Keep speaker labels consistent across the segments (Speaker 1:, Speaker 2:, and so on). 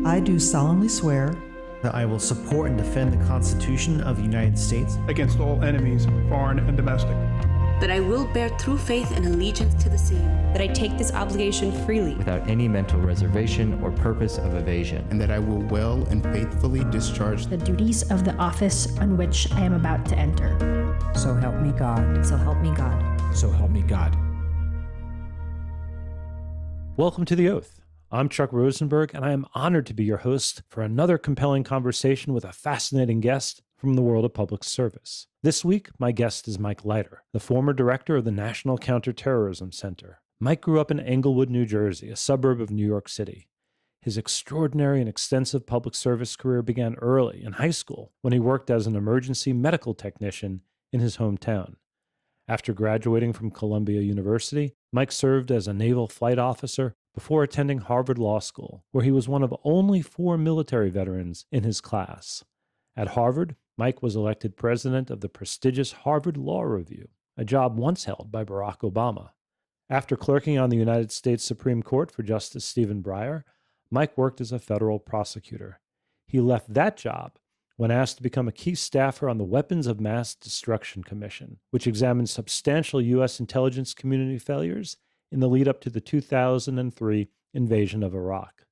Speaker 1: I do solemnly swear
Speaker 2: that I will support and defend the Constitution of the United States
Speaker 3: against all enemies, foreign and domestic.
Speaker 4: That I will bear true faith and allegiance to the same.
Speaker 5: That I take this obligation freely,
Speaker 6: without any mental reservation or purpose of evasion.
Speaker 7: And that I will well and faithfully discharge
Speaker 8: the duties of the office on which I am about to enter.
Speaker 9: So help me God.
Speaker 10: So help me God.
Speaker 11: So help me God.
Speaker 12: Welcome to The Oath. I'm Chuck Rosenberg, and I am honored to be your host for another compelling conversation with a fascinating guest from the world of public service. This week, my guest is Mike Leiter, the former director of the National Counterterrorism Center. Mike grew up in Englewood, New Jersey, a suburb of New York City. His extraordinary and extensive public service career began early in high school when he worked as an emergency medical technician in his hometown. After graduating from Columbia University, Mike served as a naval flight officer before attending Harvard Law School, where he was one of only 4 military veterans in his class. At Harvard, Mike was elected president of the prestigious Harvard Law Review, a job once held by Barack Obama. After clerking on the United States Supreme Court for Justice Stephen Breyer, Mike worked as a federal prosecutor. He left that job when asked to become a key staffer on the Weapons of Mass Destruction Commission, which examined substantial U.S. intelligence community failures in the lead-up to the 2003 invasion of Iraq.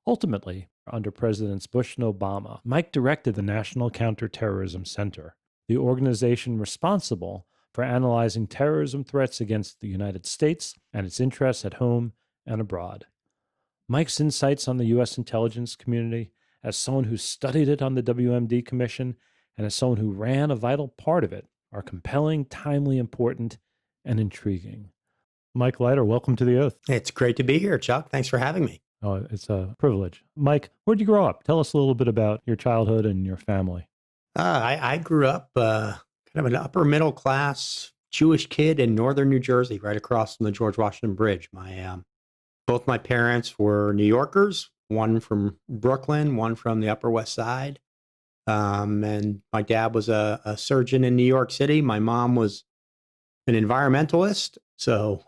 Speaker 12: Ultimately, under Presidents Bush and Obama, Mike directed the National Counterterrorism Center, the organization responsible for analyzing terrorism threats against the United States and its interests at home and abroad. Mike's insights on the U.S. intelligence community, as someone who studied it on the WMD Commission and as someone who ran a vital part of it, are compelling, timely, important, and intriguing. Mike Leiter, welcome to The Oath.
Speaker 13: It's great to be here, Chuck. Thanks for having me.
Speaker 12: Oh, it's a privilege. Mike, where'd you grow up? Tell us a little bit about your childhood and your family.
Speaker 13: I grew up kind of an upper middle class Jewish kid in northern New Jersey, right across from the George Washington Bridge. Both my parents were New Yorkers, one from Brooklyn, one from the Upper West Side. And my dad was a surgeon in New York City. My mom was an environmentalist. So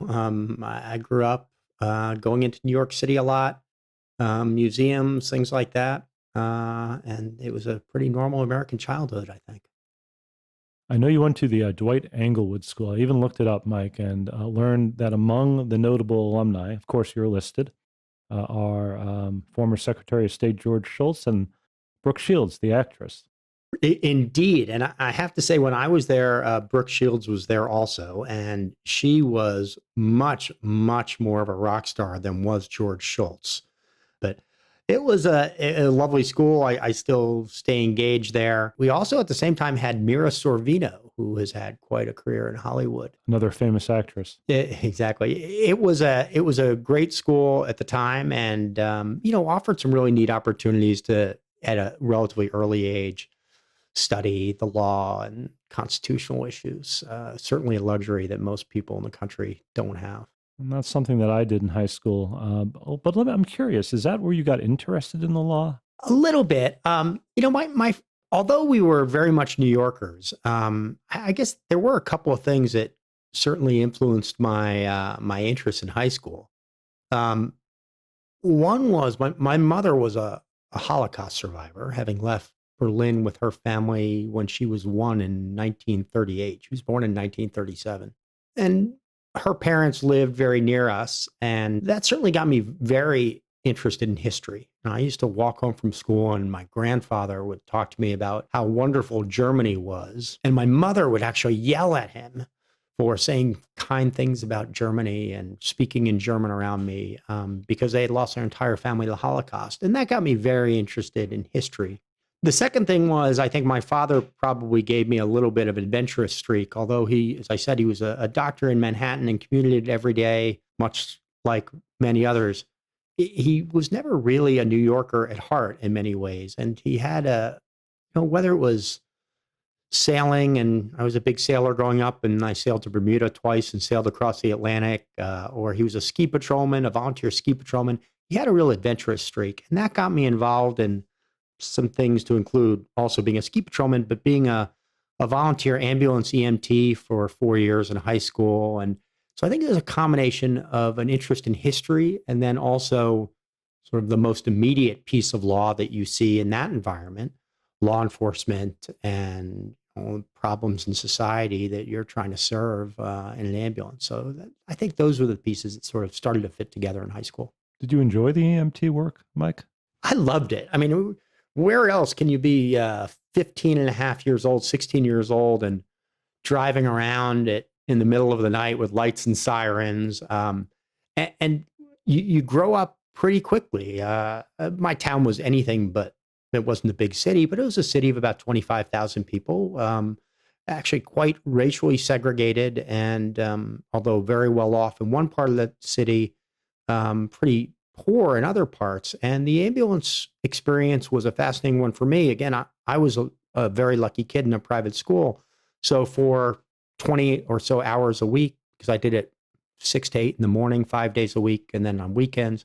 Speaker 13: I grew up going into New York City a lot, museums, things like that. And it was a pretty normal American childhood, I think.
Speaker 12: I know you went to the Dwight Englewood School. I even looked it up, Mike, and learned that among the notable alumni, of course you're listed, are former Secretary of State George Shultz and Brooke Shields, the actress.
Speaker 13: Indeed. And I have to say, when I was there, Brooke Shields was there also. And she was much, much more of a rock star than was George Shultz. But it was a lovely school. I still stay engaged there. We also, at the same time, had Mira Sorvino, who has had quite a career in Hollywood.
Speaker 12: Another famous actress.
Speaker 13: Exactly. It was a great school at the time, and offered some really neat opportunities to, at a relatively early age, study the law and constitutional issues. Certainly a luxury that most people in the country don't have.
Speaker 12: And that's something that I did in high school. But I'm curious, is that where you got interested in the law?
Speaker 13: A little bit. Although we were very much New Yorkers, I guess there were a couple of things that certainly influenced my interest in high school. One was my mother was a Holocaust survivor, having left Berlin with her family when she was 1 in 1938. She was born in 1937. And her parents lived very near us, and that certainly got me very interested in history. And I used to walk home from school, and my grandfather would talk to me about how wonderful Germany was. And my mother would actually yell at him for saying kind things about Germany and speaking in German around me because they had lost their entire family to the Holocaust. And that got me very interested in history. The second thing was, I think my father probably gave me a little bit of an adventurous streak, although he, as I said, he was a doctor in Manhattan and commuted every day, much like many others. He was never really a New Yorker at heart in many ways. And he had whether it was sailing, and I was a big sailor growing up, and I sailed to Bermuda twice and sailed across the Atlantic, or he was a ski patrolman, a volunteer ski patrolman. He had a real adventurous streak, and that got me involved in some things, to include also being a ski patrolman, but being a volunteer ambulance EMT for 4 years in high school. And so I think there's a combination of an interest in history and then also sort of the most immediate piece of law that you see in that environment, law enforcement and problems in society that you're trying to serve in an ambulance. So I think those were the pieces that sort of started to fit together in high school.
Speaker 12: Did you enjoy the EMT work, Mike?
Speaker 13: I loved it. I mean, where else can you be 15 and a half years old, 16 years old, and driving around in the middle of the night with lights and sirens? And you grow up pretty quickly. My town was anything but, it wasn't a big city, but it was a city of about 25,000 people, actually quite racially segregated, and although very well off in one part of the city, pretty poor in other parts. And the ambulance experience was a fascinating one for me. Again, I was a very lucky kid in a private school. So for 20 or so hours a week, because I did it 6 to 8 in the morning, 5 days a week, and then on weekends,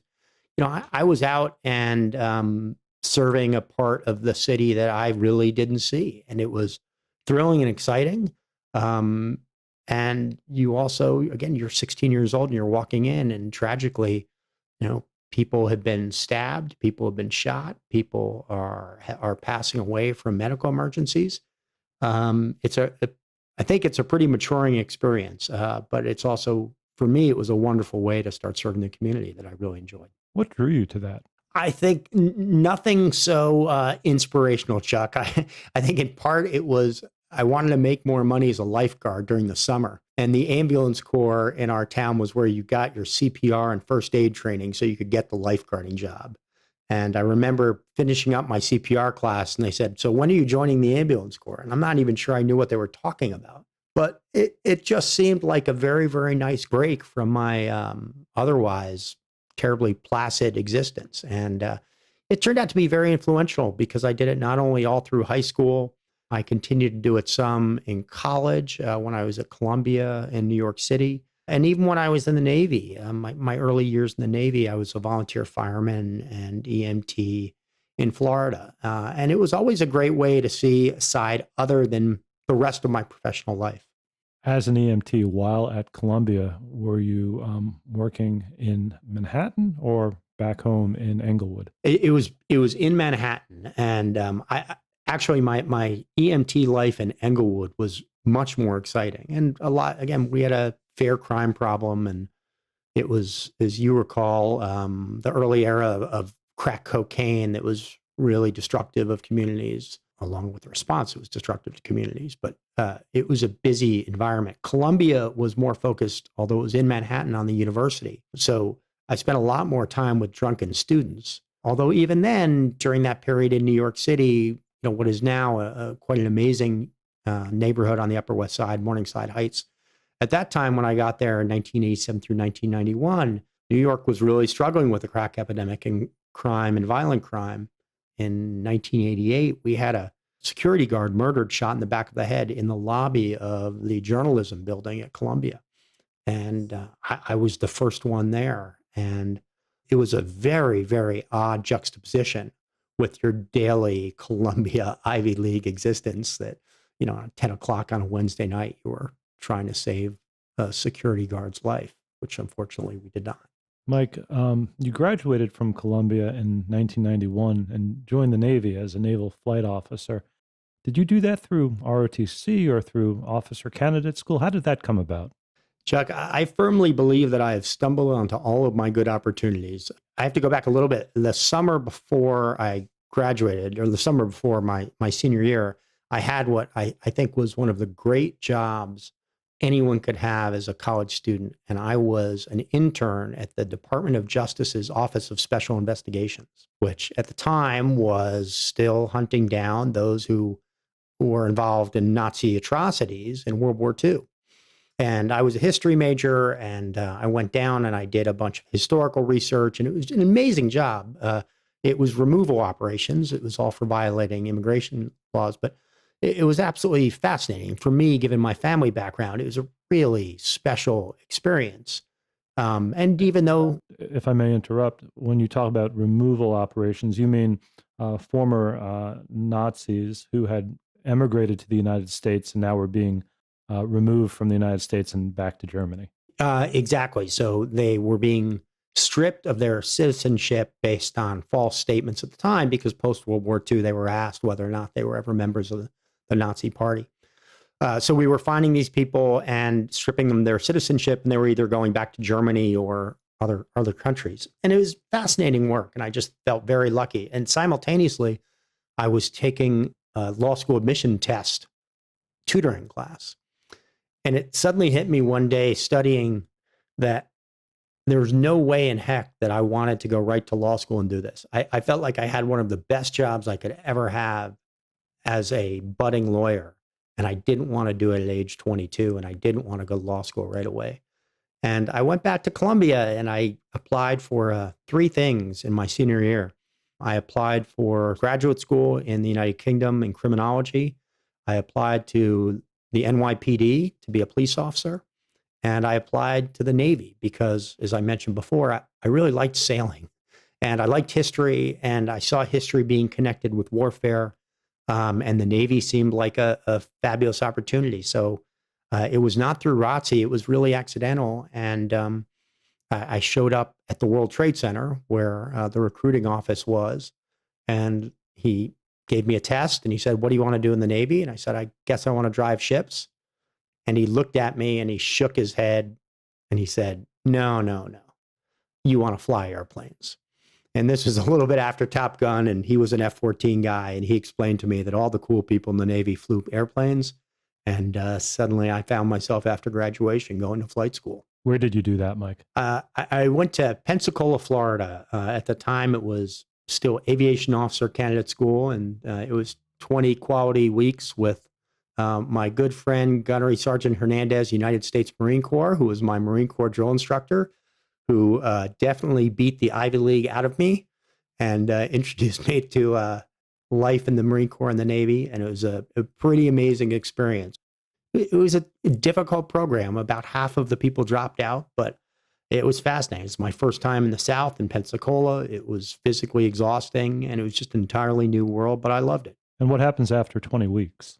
Speaker 13: I was out and serving a part of the city that I really didn't see. And it was thrilling and exciting. And you also, again, you're 16 years old and you're walking in, and tragically, people have been stabbed, people have been shot, people are passing away from medical emergencies. I think it's a pretty maturing experience, but it's also, for me, it was a wonderful way to start serving the community that I really enjoyed.
Speaker 12: What drew you to that?
Speaker 13: I think nothing so inspirational, Chuck. I think in part it was I wanted to make more money as a lifeguard during the summer. And the ambulance corps in our town was where you got your CPR and first aid training so you could get the lifeguarding job. And I remember finishing up my CPR class, and they said, "So when are you joining the ambulance corps?" And I'm not even sure I knew what they were talking about. But it just seemed like a very, very nice break from my otherwise terribly placid existence. And it turned out to be very influential because I did it not only all through high school, I continued to do it some in college when I was at Columbia in New York City. And even when I was in the Navy, my early years in the Navy, I was a volunteer fireman and EMT in Florida. And it was always a great way to see a side other than the rest of my professional life.
Speaker 12: As an EMT while at Columbia, were you working in Manhattan or back home in Englewood?
Speaker 13: It was in Manhattan, and I actually my EMT life in Englewood was much more exciting, and a lot. Again, we had a fair crime problem, and it was, as you recall, the early era of crack cocaine that was really destructive of communities. Along with the response, it was destructive to communities, but it was a busy environment. Columbia was more focused, although it was in Manhattan, on the university. So I spent a lot more time with drunken students. Although even then, during that period in New York City, what is now quite an amazing neighborhood on the Upper West Side, Morningside Heights. At that time, when I got there in 1987 through 1991, New York was really struggling with the crack epidemic and crime and violent crime. In 1988, we had a security guard murdered, shot in the back of the head in the lobby of the journalism building at Columbia. And I was the first one there. And it was a very, very odd juxtaposition with your daily Columbia Ivy League existence that, at 10 o'clock on a Wednesday night, you were trying to save a security guard's life, which unfortunately we did not.
Speaker 12: Mike, you graduated from Columbia in 1991 and joined the Navy as a naval flight officer. Did you do that through ROTC or through Officer Candidate School? How did that come about?
Speaker 13: Chuck, I firmly believe that I have stumbled onto all of my good opportunities. I have to go back a little bit. The summer before I graduated, or the summer before my senior year, I had what I think was one of the great jobs anyone could have as a college student. And I was an intern at the Department of Justice's Office of Special Investigations, which at the time was still hunting down those who were involved in Nazi atrocities in World War II. And I was a history major, and I went down and I did a bunch of historical research, and it was an amazing job. It was removal operations. It was all for violating immigration laws, but it was absolutely fascinating for me, given my family background. It was a really special experience. And even though,
Speaker 12: if I may interrupt, when you talk about removal operations, you mean former Nazis who had emigrated to the United States and now were being removed from the United States and back to Germany.
Speaker 13: Exactly. So they were being stripped of their citizenship based on false statements at the time, because post-World War II, they were asked whether or not they were ever members of the Nazi Party. So we were finding these people and stripping them their citizenship, and they were either going back to Germany or other countries. And it was fascinating work, and I just felt very lucky. And simultaneously, I was taking a law school admission test tutoring class. And it suddenly hit me one day studying that there was no way in heck that I wanted to go right to law school and do this. I felt like I had one of the best jobs I could ever have as a budding lawyer. And I didn't want to do it at age 22, and I didn't want to go to law school right away. And I went back to Columbia and I applied for 3 things in my senior year. I applied for graduate school in the United Kingdom in criminology. I applied to the NYPD to be a police officer. And I applied to the Navy because, as I mentioned before, I really liked sailing and I liked history, and I saw history being connected with warfare. And the Navy seemed like a fabulous opportunity. So it was not through ROTC. It was really accidental. And I showed up at the World Trade Center where the recruiting office was. And he gave me a test and he said, "What do you want to do in the Navy?" And I said, "I guess I want to drive ships." And he looked at me and he shook his head and he said, No. You want to fly airplanes." And this was a little bit after Top Gun, and he was an F-14 guy. And he explained to me that all the cool people in the Navy flew airplanes. And suddenly I found myself after graduation going to flight school.
Speaker 12: Where did you do that, Mike?
Speaker 13: I went to Pensacola, Florida. At the time, it was still aviation officer candidate school. And it was 20 quality weeks with my good friend, Gunnery Sergeant Hernandez, United States Marine Corps, who was my Marine Corps drill instructor, who definitely beat the Ivy League out of me and introduced me to life in the Marine Corps and the Navy. And it was a pretty amazing experience. It was a difficult program. About half of the people dropped out, but it was fascinating. It's my first time in the South in Pensacola. It was physically exhausting, and it was just an entirely new world, but I loved it.
Speaker 12: And what happens after 20 weeks?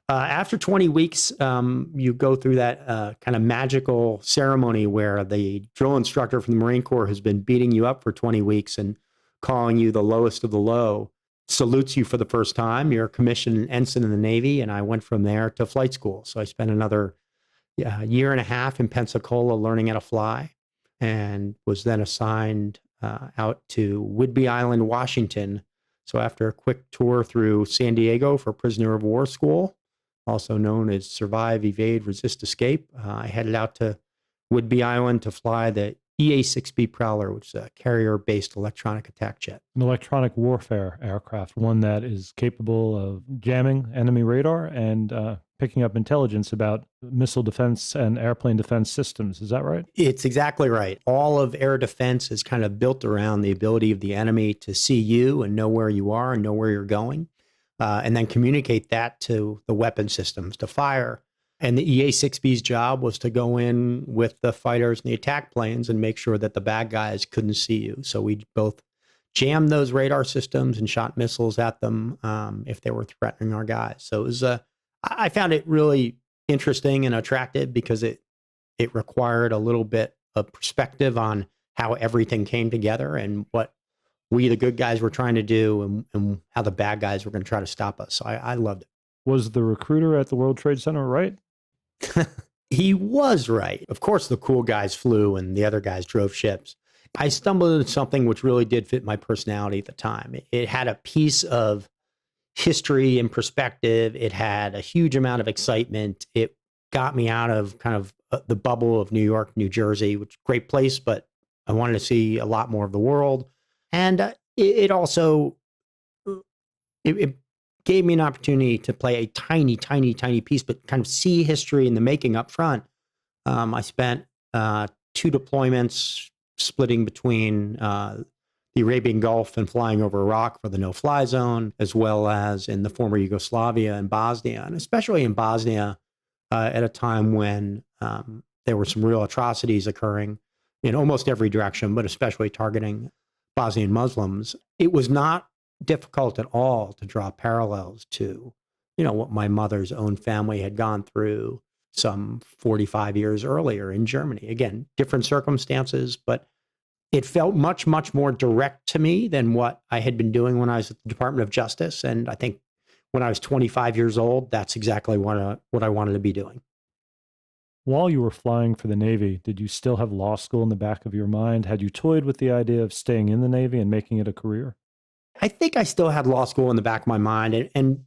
Speaker 13: After 20 weeks, you go through that kind of magical ceremony where the drill instructor from the Marine Corps has been beating you up for 20 weeks and calling you the lowest of the low, salutes you for the first time. You're a commissioned ensign in the Navy, and I went from there to flight school. So I spent another year and a half in Pensacola learning how to fly, and was then assigned out to Whidbey Island, Washington. So after a quick tour through San Diego for prisoner of war school, also known as Survive, Evade, Resist, Escape, I headed out to Whidbey Island to fly the EA-6B Prowler, which is a carrier-based electronic attack jet.
Speaker 12: An electronic warfare aircraft, one that is capable of jamming enemy radar and picking up intelligence about missile defense and airplane defense systems. Is that right?
Speaker 13: It's exactly right. All of air defense is kind of built around the ability of the enemy to see you and know where you are and know where you're going. And then communicate that to the weapon systems to fire. And the EA-6B's job was to go in with the fighters and the attack planes and make sure that the bad guys couldn't see you. So we both jammed those radar systems and shot missiles at them if they were threatening our guys. So it was I found it really interesting and attractive because it required a little bit of perspective on how everything came together and what we, the good guys, were trying to do and how the bad guys were going to try to stop us. So I loved it.
Speaker 12: Was the recruiter at the World Trade Center right?
Speaker 13: He was right. Of course, the cool guys flew and the other guys drove ships. I stumbled into something which really did fit my personality at the time. It had a piece of history and perspective. It had a huge amount of excitement. It got me out of kind of the bubble of New York, New Jersey, which is a great place, but I wanted to see a lot more of the world. And it also it gave me an opportunity to play a tiny piece, but kind of see history in the making up front. I spent 2 deployments splitting between the Arabian Gulf and flying over Iraq for the no-fly zone, as well as in the former Yugoslavia and Bosnia, and especially in Bosnia at a time when there were some real atrocities occurring in almost every direction, but especially targeting Bosnian Muslims. It was not difficult at all to draw parallels to, what my mother's own family had gone through some 45 years earlier in Germany. Again, different circumstances, but it felt much, much more direct to me than what I had been doing when I was at the Department of Justice. And I think when I was 25 years old, that's exactly what I wanted to be doing.
Speaker 12: While you were flying for the Navy, did you still have law school in the back of your mind? Had you toyed with the idea of staying in the Navy and making it a career?
Speaker 13: I think I still had law school in the back of my mind. And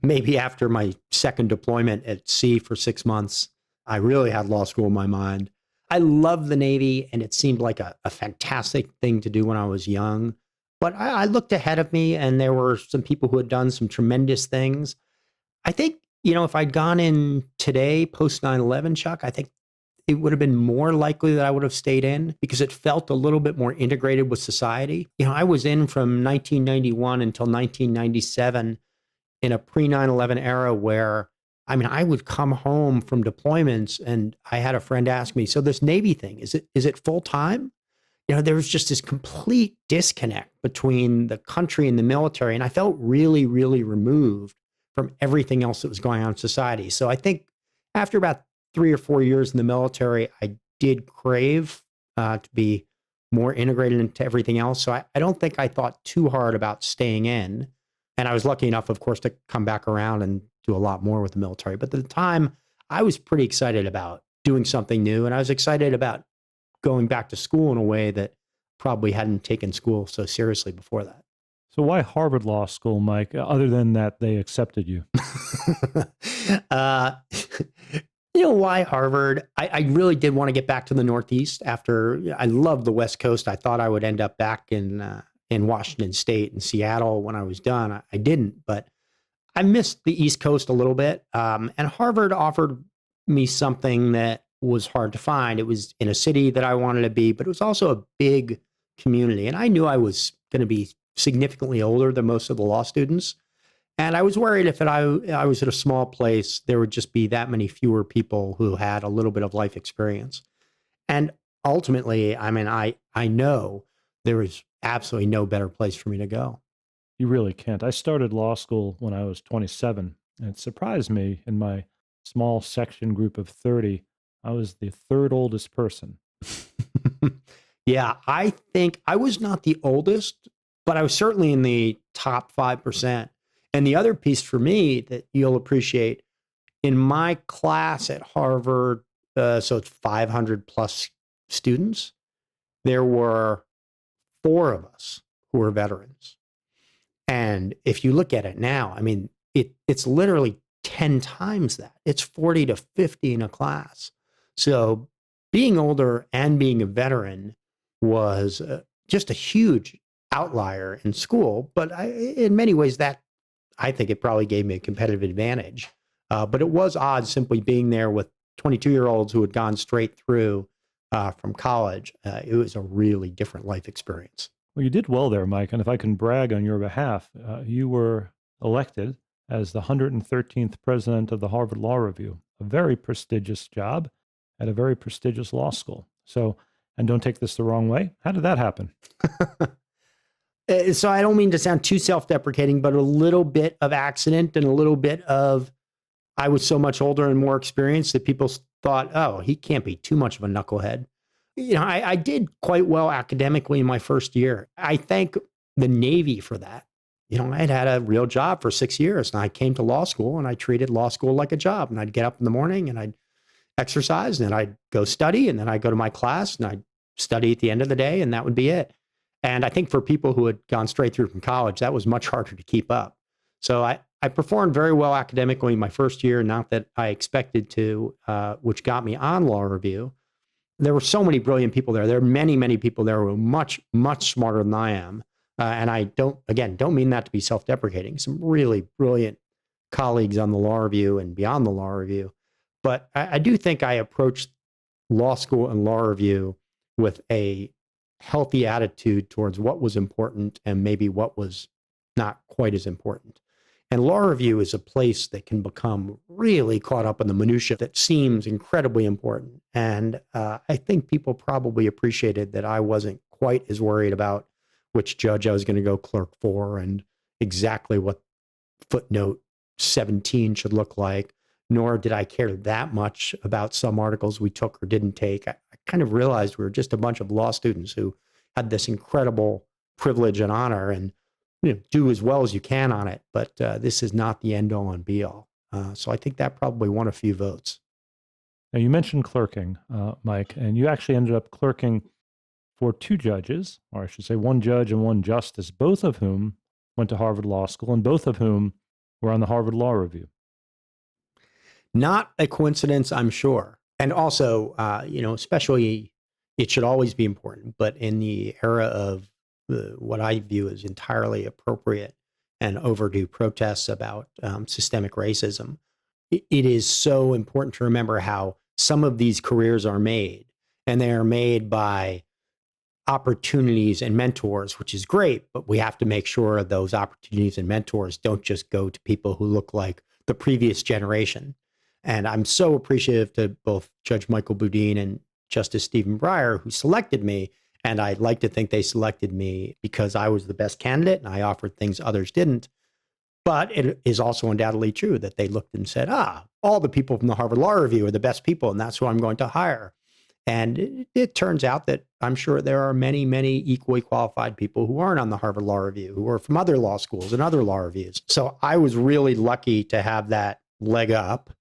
Speaker 13: maybe after my second deployment at sea for 6 months, I really had law school in my mind. I loved the Navy, and it seemed like a fantastic thing to do when I was young. But I looked ahead of me, and there were some people who had done some tremendous things. I think, if I'd gone in today, post 9/11, Chuck, I think it would have been more likely that I would have stayed in because it felt a little bit more integrated with society. I was in from 1991 until 1997 in a pre 9/11 era where, I would come home from deployments and I had a friend ask me, so this Navy thing, is it full time? There was just this complete disconnect between the country and the military. And I felt really, really removed from everything else that was going on in society. So I think after about 3 or 4 years in the military, I did crave to be more integrated into everything else. So I don't think I thought too hard about staying in. And I was lucky enough, of course, to come back around and do a lot more with the military. But at the time, I was pretty excited about doing something new. And I was excited about going back to school in a way that probably hadn't taken school so seriously before that.
Speaker 12: So why Harvard Law School, Mike, other than that they accepted you?
Speaker 13: Why Harvard? I really did want to get back to the Northeast after I loved the West Coast. I thought I would end up back in Washington State and Seattle when I was done. I didn't, but I missed the East Coast a little bit. And Harvard offered me something that was hard to find. It was in a city that I wanted to be, but it was also a big community. And I knew I was going to be significantly older than most of the law students. And I was worried if I was at a small place, there would just be that many fewer people who had a little bit of life experience. And ultimately, I know there is absolutely no better place for me to go.
Speaker 12: You really can't. I started law school when I was 27, and it surprised me in my small section group of 30, I was the third oldest person.
Speaker 13: Yeah, I think I was not the oldest, but I was certainly in the top 5%. And the other piece for me that you'll appreciate, in my class at Harvard, so it's 500 plus students, there were 4 of us who were veterans. And if you look at it now, it's literally 10 times that. It's 40 to 50 in a class. So being older and being a veteran was just a huge outlier in school. But in many ways, I think it probably gave me a competitive advantage. But it was odd simply being there with 22-year-olds who had gone straight through from college. It was a really different life experience.
Speaker 12: Well, you did well there, Mike. And if I can brag on your behalf, you were elected as the 113th president of the Harvard Law Review, a very prestigious job at a very prestigious law school. So, and don't take this the wrong way, how did that happen?
Speaker 13: So I don't mean to sound too self-deprecating, but a little bit of accident and a little bit of I was so much older and more experienced that people thought, oh, he can't be too much of a knucklehead. I did quite well academically in my first year. I thank the Navy for that. I had a real job for 6 years, and I came to law school and I treated law school like a job. And I'd get up in the morning and I'd exercise and then I'd go study and then I'd go to my class and I'd study at the end of the day, and that would be it. And I think for people who had gone straight through from college, that was much harder to keep up. So I performed very well academically in my first year, not that I expected to, which got me on law review. There were so many brilliant people there. There are many, many people there who are much, much smarter than I am. And I don't mean that to be self-deprecating. Some really brilliant colleagues on the law review and beyond the law review. But I do think I approached law school and law review with a healthy attitude towards what was important and maybe what was not quite as important. And law review is a place that can become really caught up in the minutia that seems incredibly important. And I think people probably appreciated that I wasn't quite as worried about which judge I was going to go clerk for and exactly what footnote 17 should look like, nor did I care that much about some articles we took or didn't take. I kind of realized we were just a bunch of law students who had this incredible privilege and honor, and do as well as you can on it. But this is not the end all and be all. So I think that probably won a few votes.
Speaker 12: Now, you mentioned clerking, Mike, and you actually ended up clerking for two judges, or I should say one judge and one justice, both of whom went to Harvard Law School and both of whom were on the Harvard Law Review.
Speaker 13: Not a coincidence, I'm sure. And also, especially, it should always be important, but in the era of what I view as entirely appropriate and overdue protests about systemic racism, it is so important to remember how some of these careers are made, and they are made by opportunities and mentors, which is great, but we have to make sure those opportunities and mentors don't just go to people who look like the previous generation. And I'm so appreciative to both Judge Michael Boudin and Justice Stephen Breyer, who selected me. And I'd like to think they selected me because I was the best candidate and I offered things others didn't. But it is also undoubtedly true that they looked and said, all the people from the Harvard Law Review are the best people, and that's who I'm going to hire. And it turns out that I'm sure there are many, many equally qualified people who aren't on the Harvard Law Review, who are from other law schools and other law reviews. So I was really lucky to have that leg up.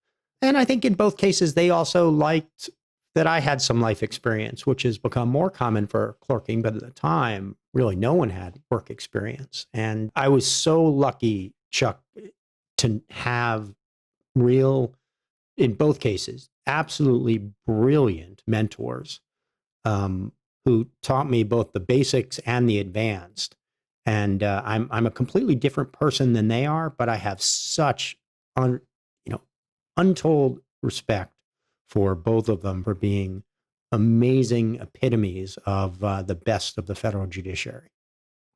Speaker 13: And I think in both cases, they also liked that I had some life experience, which has become more common for clerking. But at the time, really no one had work experience. And I was so lucky, Chuck, to have real, in both cases, absolutely brilliant mentors who taught me both the basics and the advanced. And I'm a completely different person than they are, but I have such untold respect for both of them for being amazing epitomes of the best of the federal judiciary.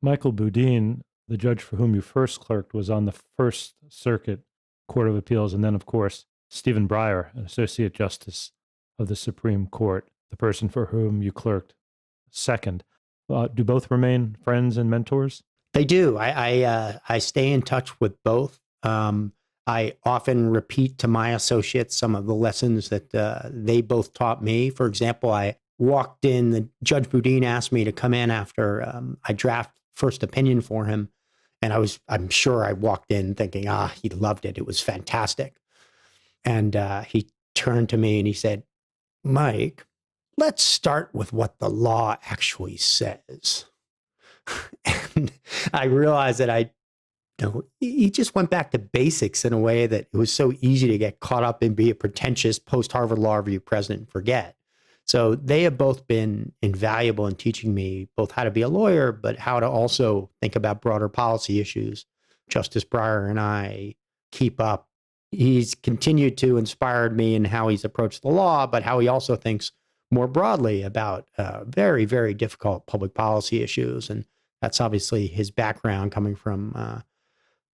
Speaker 12: Michael Boudin, the judge for whom you first clerked, was on the First Circuit Court of Appeals, and then, of course, Stephen Breyer, an Associate Justice of the Supreme Court, the person for whom you clerked second. Do both remain friends and mentors?
Speaker 13: They do. I stay in touch with both. I often repeat to my associates some of the lessons that they both taught me. For example, I walked in, Judge Boudin asked me to come in after I draft first opinion for him. And I'm sure I walked in thinking, he loved it. It was fantastic. And he turned to me and he said, Mike, let's start with what the law actually says. And I realized that he just went back to basics in a way that it was so easy to get caught up and be a pretentious post-Harvard Law Review president and forget. So they have both been invaluable in teaching me both how to be a lawyer, but how to also think about broader policy issues. Justice Breyer and I keep up. He's continued to inspire me in how he's approached the law, but how he also thinks more broadly about very, very difficult public policy issues. And that's obviously his background coming from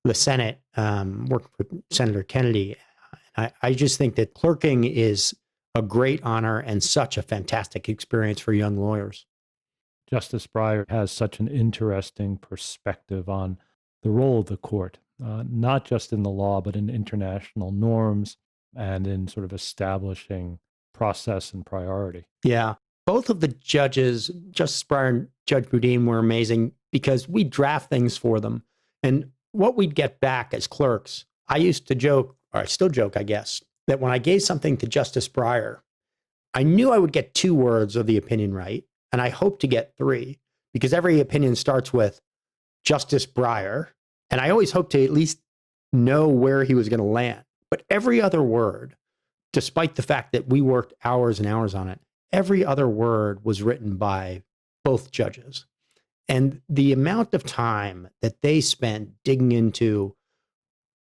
Speaker 13: the Senate, working for Senator Kennedy. I just think that clerking is a great honor and such a fantastic experience for young lawyers.
Speaker 12: Justice Breyer has such an interesting perspective on the role of the court, not just in the law, but in international norms and in sort of establishing process and priority.
Speaker 13: Yeah. Both of the judges, Justice Breyer and Judge Boudin, were amazing because we draft things for them. And what we'd get back as clerks, I used to joke, or I still joke, I guess, that when I gave something to Justice Breyer, I knew I would get 2 words of the opinion right, and I hoped to get 3, because every opinion starts with Justice Breyer, and I always hoped to at least know where he was going to land. But every other word, despite the fact that we worked hours and hours on it, every other word was written by both judges. And the amount of time that they spent digging into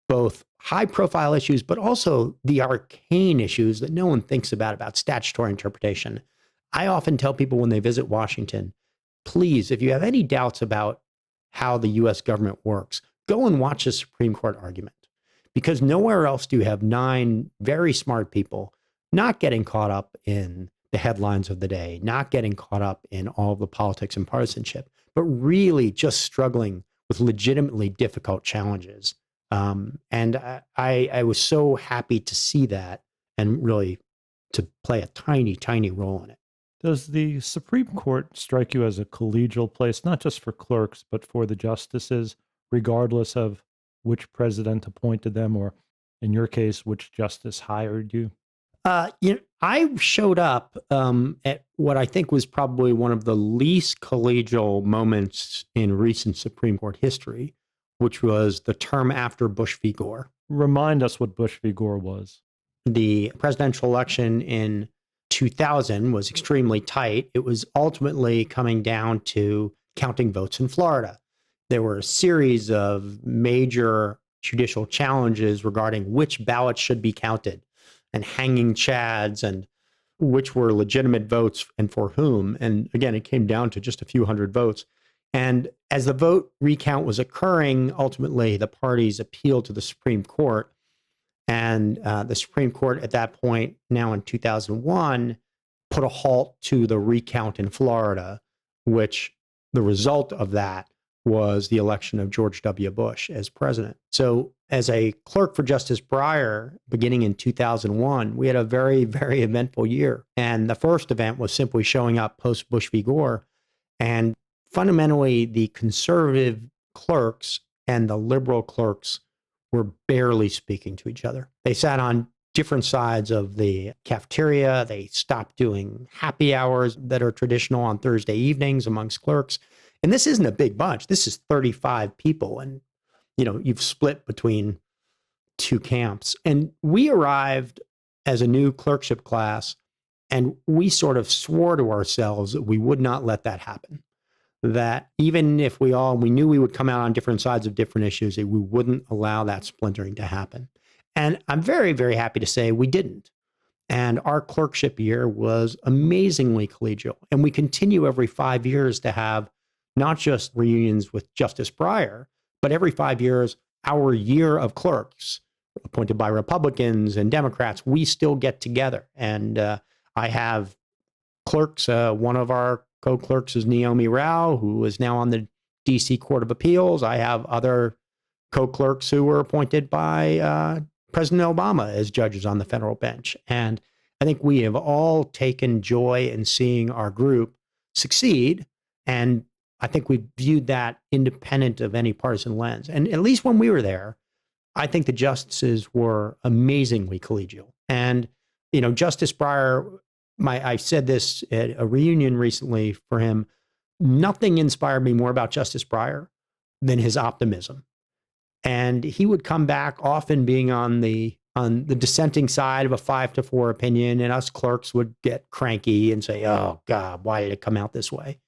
Speaker 13: both high-profile issues, but also the arcane issues that no one thinks about statutory interpretation. I often tell people when they visit Washington, please, if you have any doubts about how the U.S. government works, go and watch a Supreme Court argument. Because nowhere else do you have 9 very smart people not getting caught up in the headlines of the day, not getting caught up in all the politics and partisanship, but really just struggling with legitimately difficult challenges. And I was so happy to see that and really to play a tiny, tiny role in it.
Speaker 12: Does the Supreme Court strike you as a collegial place, not just for clerks, but for the justices, regardless of which president appointed them, or in your case, which justice hired you?
Speaker 13: I showed up at what I think was probably one of the least collegial moments in recent Supreme Court history, which was the term after Bush v. Gore.
Speaker 12: Remind us what Bush v. Gore was.
Speaker 13: The presidential election in 2000 was extremely tight. It was ultimately coming down to counting votes in Florida. There were a series of major judicial challenges regarding which ballots should be counted and hanging chads and which were legitimate votes and for whom. And again, it came down to just a few hundred votes. And as the vote recount was occurring, ultimately the parties appealed to the Supreme Court. And the Supreme Court at that point, now in 2001, put a halt to the recount in Florida, which the result of that was the election of George W. Bush as president. So as a clerk for Justice Breyer, beginning in 2001, we had a very, very eventful year. And the first event was simply showing up post Bush v. Gore. And fundamentally, the conservative clerks and the liberal clerks were barely speaking to each other. They sat on different sides of the cafeteria. They stopped doing happy hours that are traditional on Thursday evenings amongst clerks. And this isn't a big bunch. This is 35 people. And, you've split between two camps. And we arrived as a new clerkship class, and we sort of swore to ourselves that we would not let that happen. That even if we knew we would come out on different sides of different issues, that we wouldn't allow that splintering to happen. And I'm very, very happy to say we didn't. And our clerkship year was amazingly collegial. And we continue every 5 years to have not just reunions with Justice Breyer, but every 5 years, our year of clerks, appointed by Republicans and Democrats, we still get together. And I have clerks. One of our co-clerks is Naomi Rao, who is now on the D.C. Court of Appeals. I have other co-clerks who were appointed by President Obama as judges on the federal bench. And I think we have all taken joy in seeing our group succeed. And I think we viewed that independent of any partisan lens. And at least when we were there, I think the justices were amazingly collegial. And, Justice Breyer, I said this at a reunion recently for him, nothing inspired me more about Justice Breyer than his optimism. And he would come back often being on the dissenting side of a 5-4 opinion, and us clerks would get cranky and say, "Oh God, why did it come out this way?"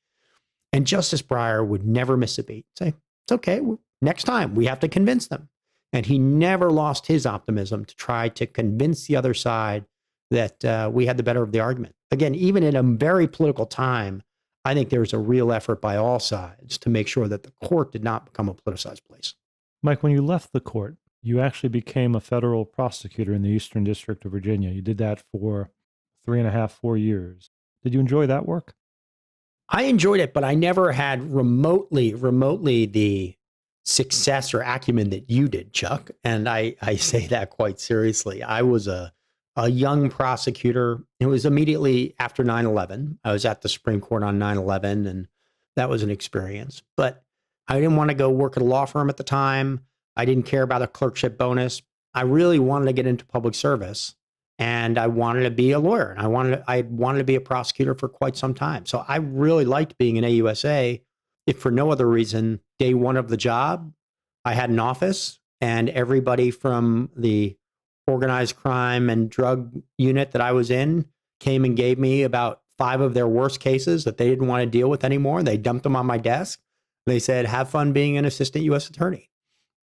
Speaker 13: And Justice Breyer would never miss a beat. Say, "It's okay. Next time we have to convince them." And he never lost his optimism to try to convince the other side that we had the better of the argument. Again, even in a very political time, I think there was a real effort by all sides to make sure that the court did not become a politicized place.
Speaker 12: Mike, when you left the court, you actually became a federal prosecutor in the Eastern District of Virginia. You did that for 3.5, 4 years. Did you enjoy that work?
Speaker 13: I enjoyed it, but I never had remotely the success or acumen that you did, Chuck. And I say that quite seriously. I was a young prosecutor. It was immediately after 9/11. I was at the Supreme Court on 9/11, and that was an experience. But I didn't want to go work at a law firm at the time. I didn't care about a clerkship bonus. I really wanted to get into public service, and I wanted to be a lawyer. And I wanted to be a prosecutor for quite some time. So I really liked being in AUSA. If for no other reason, day one of the job, I had an office, and everybody from the organized crime and drug unit that I was in came and gave me about 5 of their worst cases that they didn't want to deal with anymore. They dumped them on my desk. They said, "Have fun being an assistant U.S. attorney."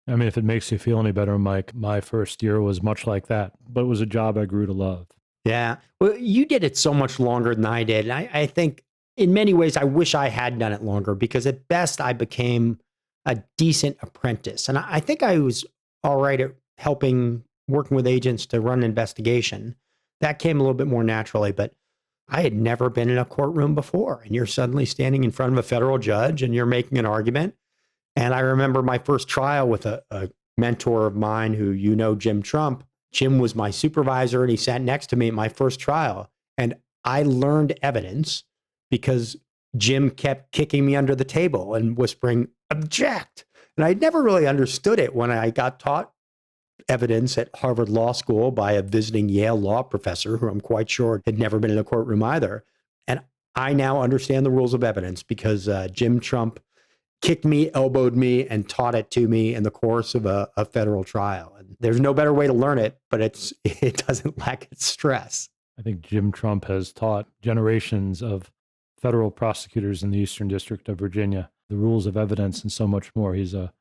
Speaker 12: I mean, if it makes you feel any better, Mike, my first year was much like that, but it was a job I grew to love.
Speaker 13: Yeah. Well, you did it so much longer than I did. And I think in many ways, I wish I had done it longer, because at best I became a decent apprentice. And I think I was all right at working with agents to run an investigation. That came a little bit more naturally, but I had never been in a courtroom before. And you're suddenly standing in front of a federal judge and you're making an argument. And I remember my first trial with a mentor of mine who, Jim Trump. Jim was my supervisor, and he sat next to me at my first trial. And I learned evidence because Jim kept kicking me under the table and whispering, object. And I never really understood it when I got taught evidence at Harvard Law School by a visiting Yale law professor who I'm quite sure had never been in a courtroom either. And I now understand the rules of evidence because Jim Trump kicked me, elbowed me, and taught it to me in the course of a federal trial. And there's no better way to learn it, but it doesn't lack its stress.
Speaker 12: I think Jim Trump has taught generations of federal prosecutors in the Eastern District of Virginia the rules of evidence and so much more. He's a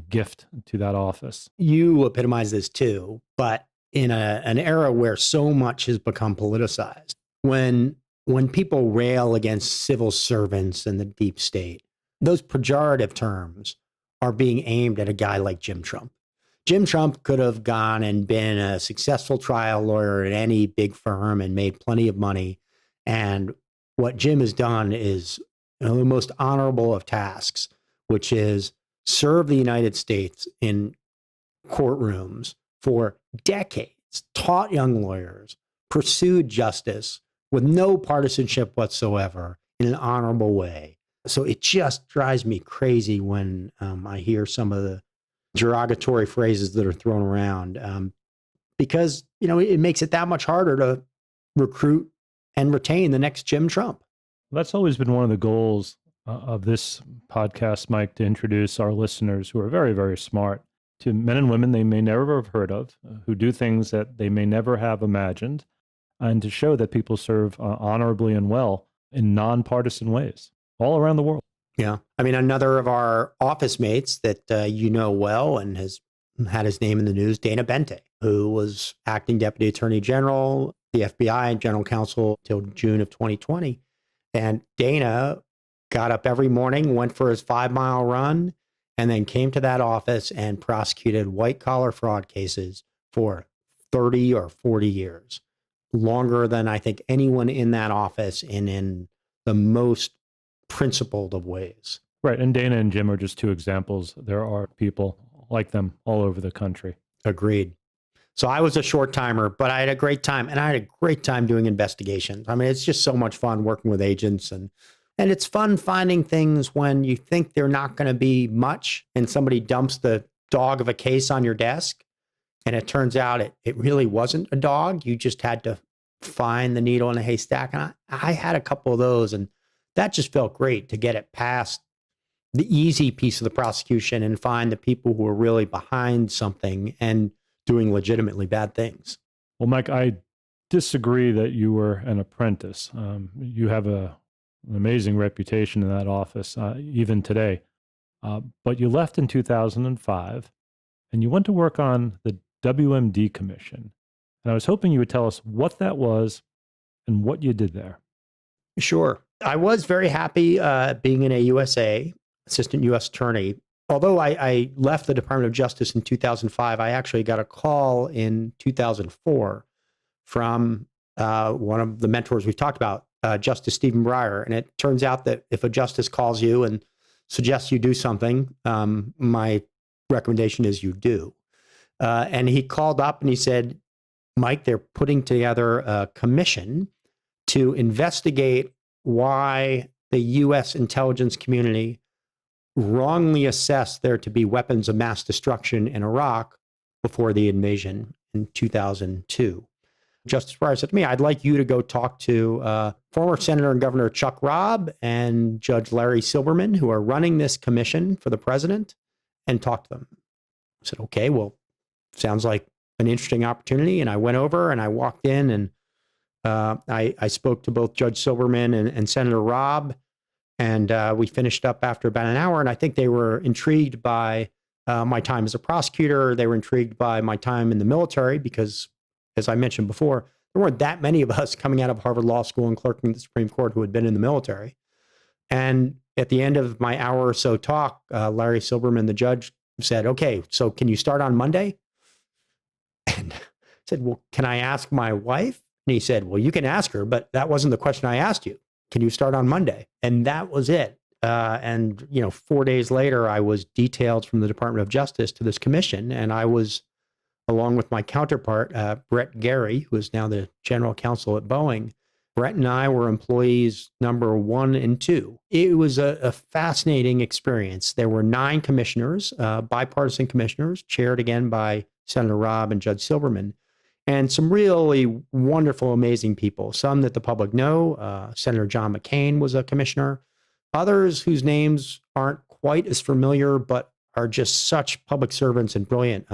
Speaker 12: gift to that office.
Speaker 13: You epitomize this too, but in an era where so much has become politicized, when people rail against civil servants and the deep state, those pejorative terms are being aimed at a guy like Jim Trump. Jim Trump could have gone and been a successful trial lawyer at any big firm and made plenty of money. And what Jim has done is the most honorable of tasks, which is serve the United States in courtrooms for decades, taught young lawyers, pursued justice with no partisanship whatsoever in an honorable way. So it just drives me crazy when I hear some of the derogatory phrases that are thrown around because, it makes it that much harder to recruit and retain the next Jim Trump.
Speaker 12: That's always been one of the goals of this podcast, Mike, to introduce our listeners who are very, very smart to men and women they may never have heard of, who do things that they may never have imagined, and to show that people serve honorably and well in nonpartisan ways all around the world.
Speaker 13: Yeah. I mean, another of our office mates that you know well and has had his name in the news, Dana Bente, who was acting Deputy Attorney General, the FBI General Counsel till June of 2020. And Dana got up every morning, went for his 5-mile run, and then came to that office and prosecuted white-collar fraud cases for 30 or 40 years, longer than I think anyone in that office and in the most principled of ways.
Speaker 12: Right. And Dana and Jim are just two examples. There are people like them all over the country.
Speaker 13: Agreed. So I was a short timer, but I had a great time, and I had a great time doing investigations. I mean, it's just so much fun working with agents, and it's fun finding things when you think they're not going to be much, and somebody dumps the dog of a case on your desk, and it turns out it really wasn't a dog. You just had to find the needle in a haystack. And I had a couple of those, and that just felt great to get it past the easy piece of the prosecution and find the people who are really behind something and doing legitimately bad things.
Speaker 12: Well, Mike, I disagree that you were an apprentice. You have an amazing reputation in that office, even today. But you left in 2005, and you went to work on the WMD Commission. And I was hoping you would tell us what that was and what you did there.
Speaker 13: Sure. I was very happy being in a USA, Assistant U.S. Attorney. Although I left the Department of Justice in 2005, I actually got a call in 2004 from one of the mentors we've talked about, Justice Stephen Breyer. And it turns out that if a justice calls you and suggests you do something, my recommendation is you do. And he called up and he said, Mike, they're putting together a commission to investigate why the U.S. intelligence community wrongly assessed there to be weapons of mass destruction in Iraq before the invasion in 2002. Justice Breyer said to me, I'd like you to go talk to former Senator and Governor Chuck Robb and Judge Larry Silberman, who are running this commission for the president, and talk to them. I said, okay, well, sounds like an interesting opportunity. And I went over and I walked in and I spoke to both Judge Silberman and Senator Robb. And we finished up after about an hour. And I think they were intrigued by my time as a prosecutor. They were intrigued by my time in the military because, as I mentioned before, there weren't that many of us coming out of Harvard Law School and clerking at the Supreme Court who had been in the military. And at the end of my hour or so talk, Larry Silberman, the judge, said, okay, so can you start on Monday? And I said, well, can I ask my wife? And he said, well, you can ask her, but that wasn't the question I asked you. Can you start on Monday? And that was it. And 4 days later, I was detailed from the Department of Justice to this commission. And I was, along with my counterpart, Brett Gary, who is now the general counsel at Boeing, Brett and I were employees number 1 and 2. It was a fascinating experience. There were 9 commissioners, bipartisan commissioners, chaired again by Senator Robb and Judge Silberman, and some really wonderful, amazing people. Some that the public know. Senator John McCain was a commissioner. Others whose names aren't quite as familiar, but are just such public servants and brilliant.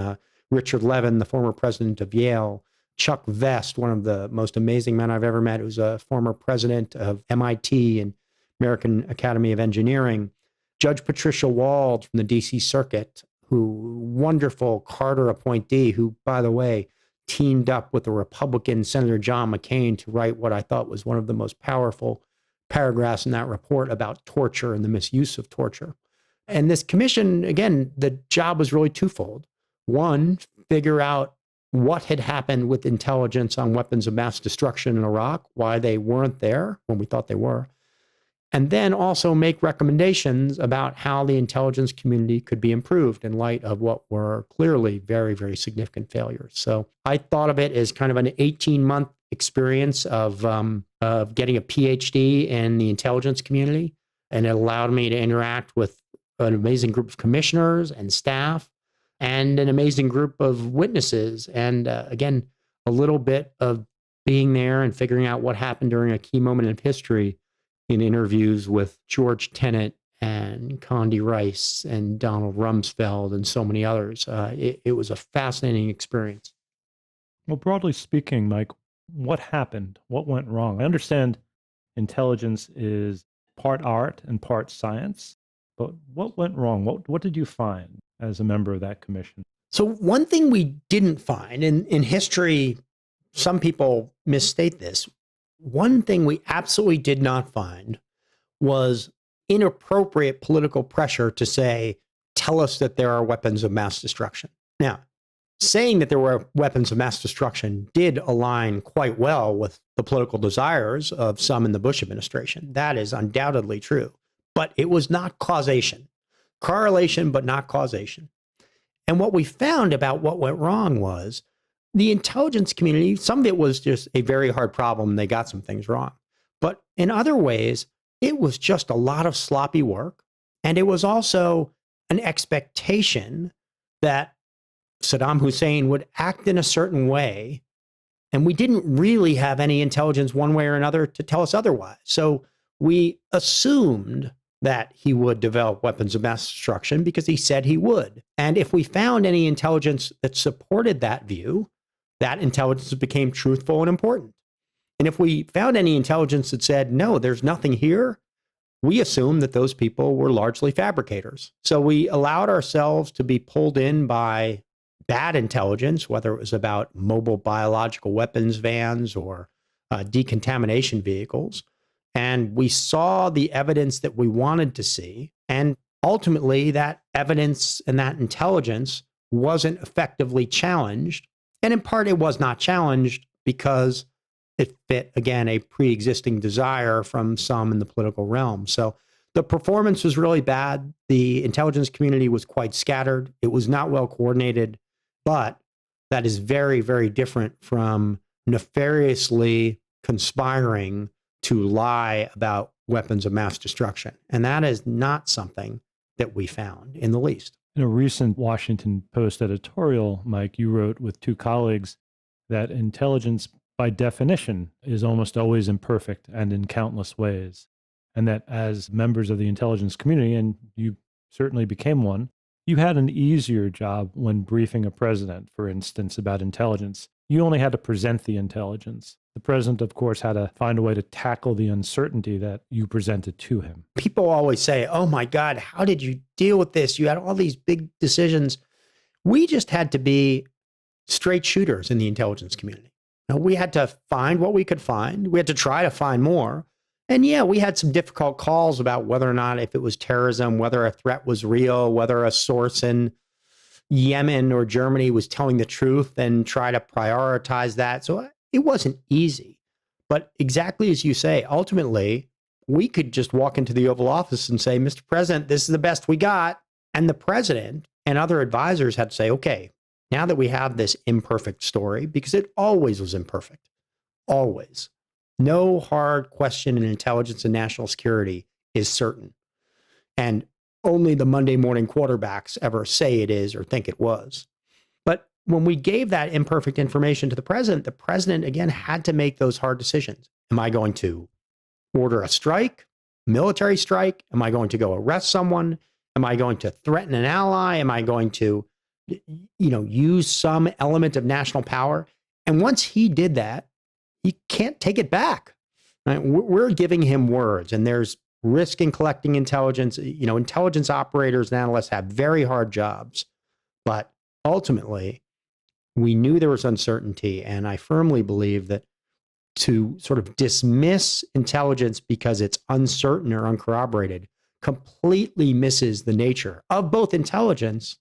Speaker 13: Richard Levin, the former president of Yale. Chuck Vest, one of the most amazing men I've ever met, who's a former president of MIT and American Academy of Engineering. Judge Patricia Wald from the DC Circuit, wonderful Carter appointee, who, by the way, teamed up with the Republican Senator John McCain to write what I thought was one of the most powerful paragraphs in that report about torture and the misuse of torture. And this commission, again, the job was really twofold. One, figure out what had happened with intelligence on weapons of mass destruction in Iraq, why they weren't there when we thought they were, and then also make recommendations about how the intelligence community could be improved in light of what were clearly very, very significant failures. So I thought of it as kind of an 18-month experience of getting a PhD in the intelligence community, and it allowed me to interact with an amazing group of commissioners and staff and an amazing group of witnesses. And again, a little bit of being there and figuring out what happened during a key moment in history in interviews with George Tenet and Condi Rice and Donald Rumsfeld and so many others. It was a fascinating experience.
Speaker 12: Well, broadly speaking, Mike, what happened? What went wrong? I understand intelligence is part art and part science, but what went wrong? What did you find as a member of that commission?
Speaker 13: So one thing we didn't find in history, some people misstate this. One thing we absolutely did not find was inappropriate political pressure to say, tell us that there are weapons of mass destruction. Now, saying that there were weapons of mass destruction did align quite well with the political desires of some in the Bush administration. That is undoubtedly true. But it was not causation. Correlation, but not causation. And what we found about what went wrong was the intelligence community, some of it was just a very hard problem. They got some things wrong. But in other ways, it was just a lot of sloppy work. And it was also an expectation that Saddam Hussein would act in a certain way. And we didn't really have any intelligence one way or another to tell us otherwise. So we assumed that he would develop weapons of mass destruction because he said he would. And if we found any intelligence that supported that view, that intelligence became truthful and important. And if we found any intelligence that said, no, there's nothing here, we assumed that those people were largely fabricators. So we allowed ourselves to be pulled in by bad intelligence, whether it was about mobile biological weapons vans or decontamination vehicles. And we saw the evidence that we wanted to see. And ultimately, that evidence and that intelligence wasn't effectively challenged. And in part, it was not challenged because it fit, again, a pre-existing desire from some in the political realm. So the performance was really bad. The intelligence community was quite scattered. It was not well coordinated. But that is very, very different from nefariously conspiring to lie about weapons of mass destruction. And that is not something that we found in the least.
Speaker 12: In a recent Washington Post editorial, Mike, you wrote with 2 colleagues that intelligence, by definition, is almost always imperfect and in countless ways. And that as members of the intelligence community, and you certainly became one, you had an easier job when briefing a president, for instance, about intelligence. You only had to present the intelligence. The president, of course, had to find a way to tackle the uncertainty that you presented to him.
Speaker 13: People always say, oh my God, how did you deal with this? You had all these big decisions. We just had to be straight shooters in the intelligence community. Now, we had to find what we could find. We had to try to find more. And yeah, we had some difficult calls about whether or not, if it was terrorism, whether a threat was real, whether a source in Yemen or Germany was telling the truth, and try to prioritize that. So it wasn't easy. But exactly as you say, ultimately, we could just walk into the Oval Office and say, Mr. President, this is the best we got. And the president and other advisors had to say, okay, now that we have this imperfect story, because it always was imperfect, always. No hard question in intelligence and national security is certain. And only the Monday morning quarterbacks ever say it is or think it was. But when we gave that imperfect information to the president, again, had to make those hard decisions. Am I going to order a strike, military strike? Am I going to go arrest someone? Am I going to threaten an ally? Am I going to, use some element of national power? And once he did that, he can't take it back. Right? We're giving him words, and there's risk in collecting intelligence. Intelligence operators and analysts have very hard jobs, but ultimately, we knew there was uncertainty, and I firmly believe that to sort of dismiss intelligence because it's uncertain or uncorroborated completely misses the nature of both intelligence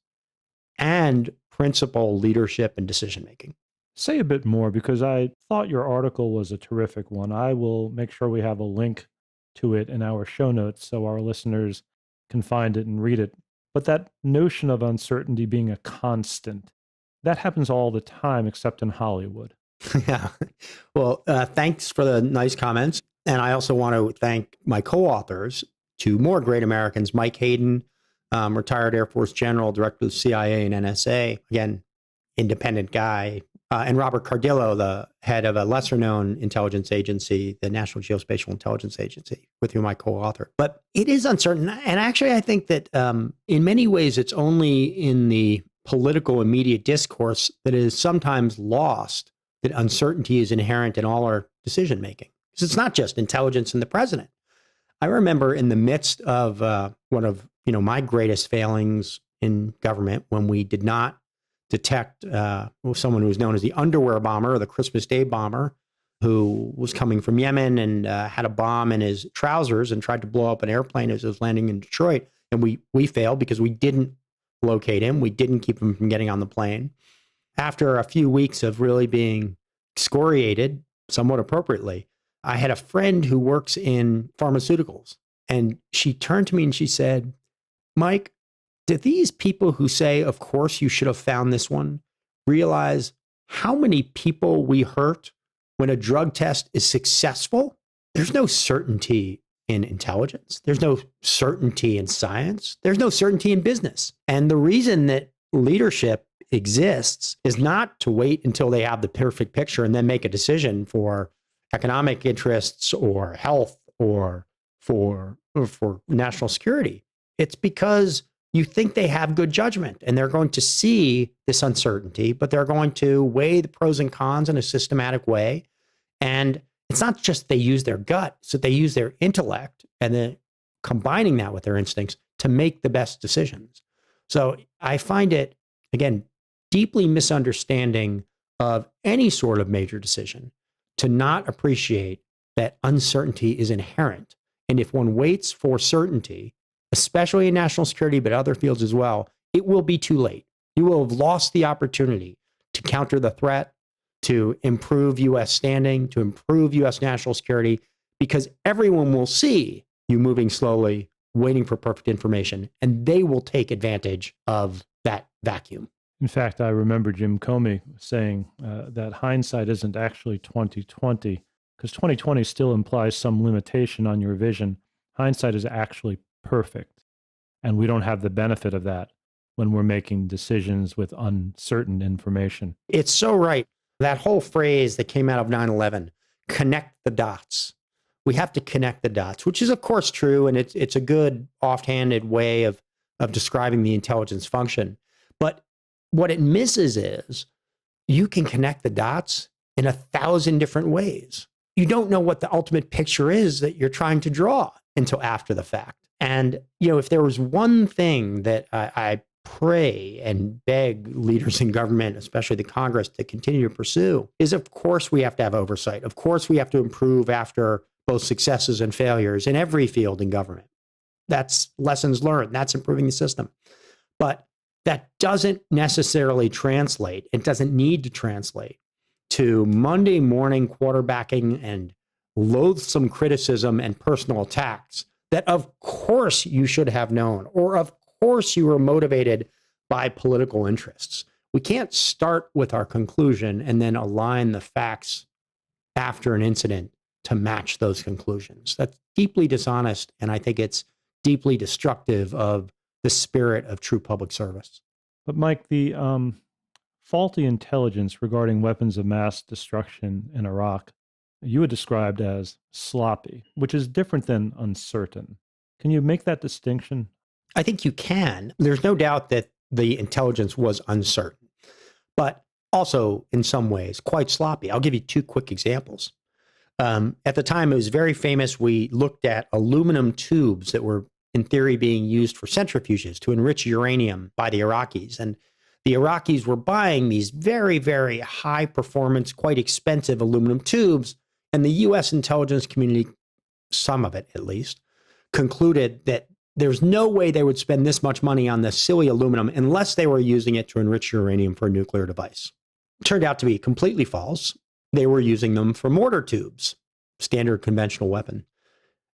Speaker 13: and principle, leadership, and decision making.
Speaker 12: Say a bit more, because I thought your article was a terrific one. I will make sure we have a link to it in our show notes so our listeners can find it and read it. But that notion of uncertainty being a constant, that happens all the time except in Hollywood.
Speaker 13: Yeah. Well, thanks for the nice comments. And I also want to thank my co-authors, two more great Americans, Mike Hayden, retired Air Force General, Director of the CIA and NSA, again, independent guy, and Robert Cardillo, the head of a lesser-known intelligence agency, the National Geospatial Intelligence Agency, with whom I co-authored. But it is uncertain. And actually, I think that in many ways, it's only in the political and media discourse that it is sometimes lost that uncertainty is inherent in all our decision-making. Because it's not just intelligence and the president. I remember in the midst of one of my greatest failings in government, when we did not detect someone who was known as the underwear bomber, or the Christmas Day bomber, who was coming from Yemen and had a bomb in his trousers and tried to blow up an airplane as it was landing in Detroit. And we failed because we didn't locate him. We didn't keep him from getting on the plane. After a few weeks of really being excoriated, somewhat appropriately, I had a friend who works in pharmaceuticals, and she turned to me and she said, "Mike, do these people who say, of course, you should have found this one, realize how many people we hurt when a drug test is successful?" There's no certainty in intelligence. There's no certainty in science. There's no certainty in business. And the reason that leadership exists is not to wait until they have the perfect picture and then make a decision for economic interests or health or for national security. It's because you think they have good judgment and they're going to see this uncertainty, but they're going to weigh the pros and cons in a systematic way. And it's not just they use their gut, so they use their intellect and then combining that with their instincts to make the best decisions. So I find it, again, deeply misunderstanding of any sort of major decision to not appreciate that uncertainty is inherent. And if one waits for certainty, especially in national security, but other fields as well, it will be too late. You will have lost the opportunity to counter the threat, to improve U.S. standing, to improve U.S. national security, because everyone will see you moving slowly, waiting for perfect information, and they will take advantage of that vacuum.
Speaker 12: In fact, I remember Jim Comey saying that hindsight isn't actually 20/20, because 20/20 still implies some limitation on your vision. Hindsight is actually perfect, and we don't have the benefit of that when we're making decisions with uncertain information.
Speaker 13: It's so right. That whole phrase that came out of 9/11, connect the dots. We have to connect the dots, which is, of course, true, and it's a good offhanded way of describing the intelligence function. But what it misses is you can connect the dots in 1,000 different ways. You don't know what the ultimate picture is that you're trying to draw until after the fact. And, if there was one thing that I pray and beg leaders in government, especially the Congress, to continue to pursue, is, of course, we have to have oversight. Of course, we have to improve after both successes and failures in every field in government. That's lessons learned. That's improving the system. But that doesn't necessarily translate. It doesn't need to translate to Monday morning quarterbacking and loathsome criticism and personal attacks that, of course, you should have known, or of course you were motivated by political interests. We can't start with our conclusion and then align the facts after an incident to match those conclusions. That's deeply dishonest, and I think it's deeply destructive of the spirit of true public service.
Speaker 12: But Mike, the faulty intelligence regarding weapons of mass destruction in Iraq, you had described as sloppy, which is different than uncertain. Can you make that distinction?
Speaker 13: I think you can. There's no doubt that the intelligence was uncertain, but also in some ways quite sloppy. I'll give you two quick examples. At the time, it was very famous. We looked at aluminum tubes that were, in theory, being used for centrifuges to enrich uranium by the Iraqis. And the Iraqis were buying these very, very high performance, quite expensive aluminum tubes. And the U.S. intelligence community, some of it at least, concluded that there's no way they would spend this much money on this silly aluminum unless they were using it to enrich uranium for a nuclear device. It turned out to be completely false. They were using them for mortar tubes, standard conventional weapon.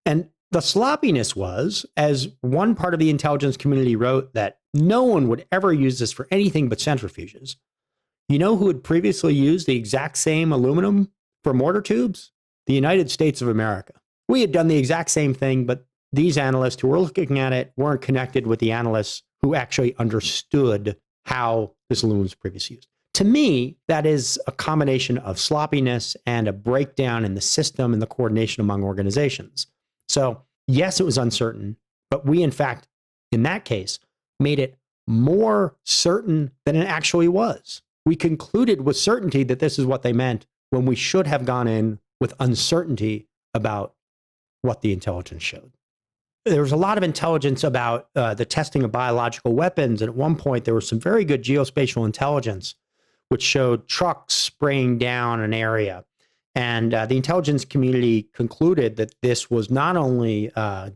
Speaker 13: And the sloppiness was, as one part of the intelligence community wrote, that no one would ever use this for anything but centrifuges. You know who had previously used the exact same aluminum for mortar tubes? The United States of America. We had done the exact same thing, but these analysts who were looking at it weren't connected with the analysts who actually understood how this aluminum was previously used. To me, that is a combination of sloppiness and a breakdown in the system and the coordination among organizations. So, yes, it was uncertain, but we, in fact, in that case, made it more certain than it actually was. We concluded with certainty that this is what they meant when we should have gone in with uncertainty about what the intelligence showed. There was a lot of intelligence about the testing of biological weapons. And at one point, there was some very good geospatial intelligence, which showed trucks spraying down an area. And the intelligence community concluded that this was not only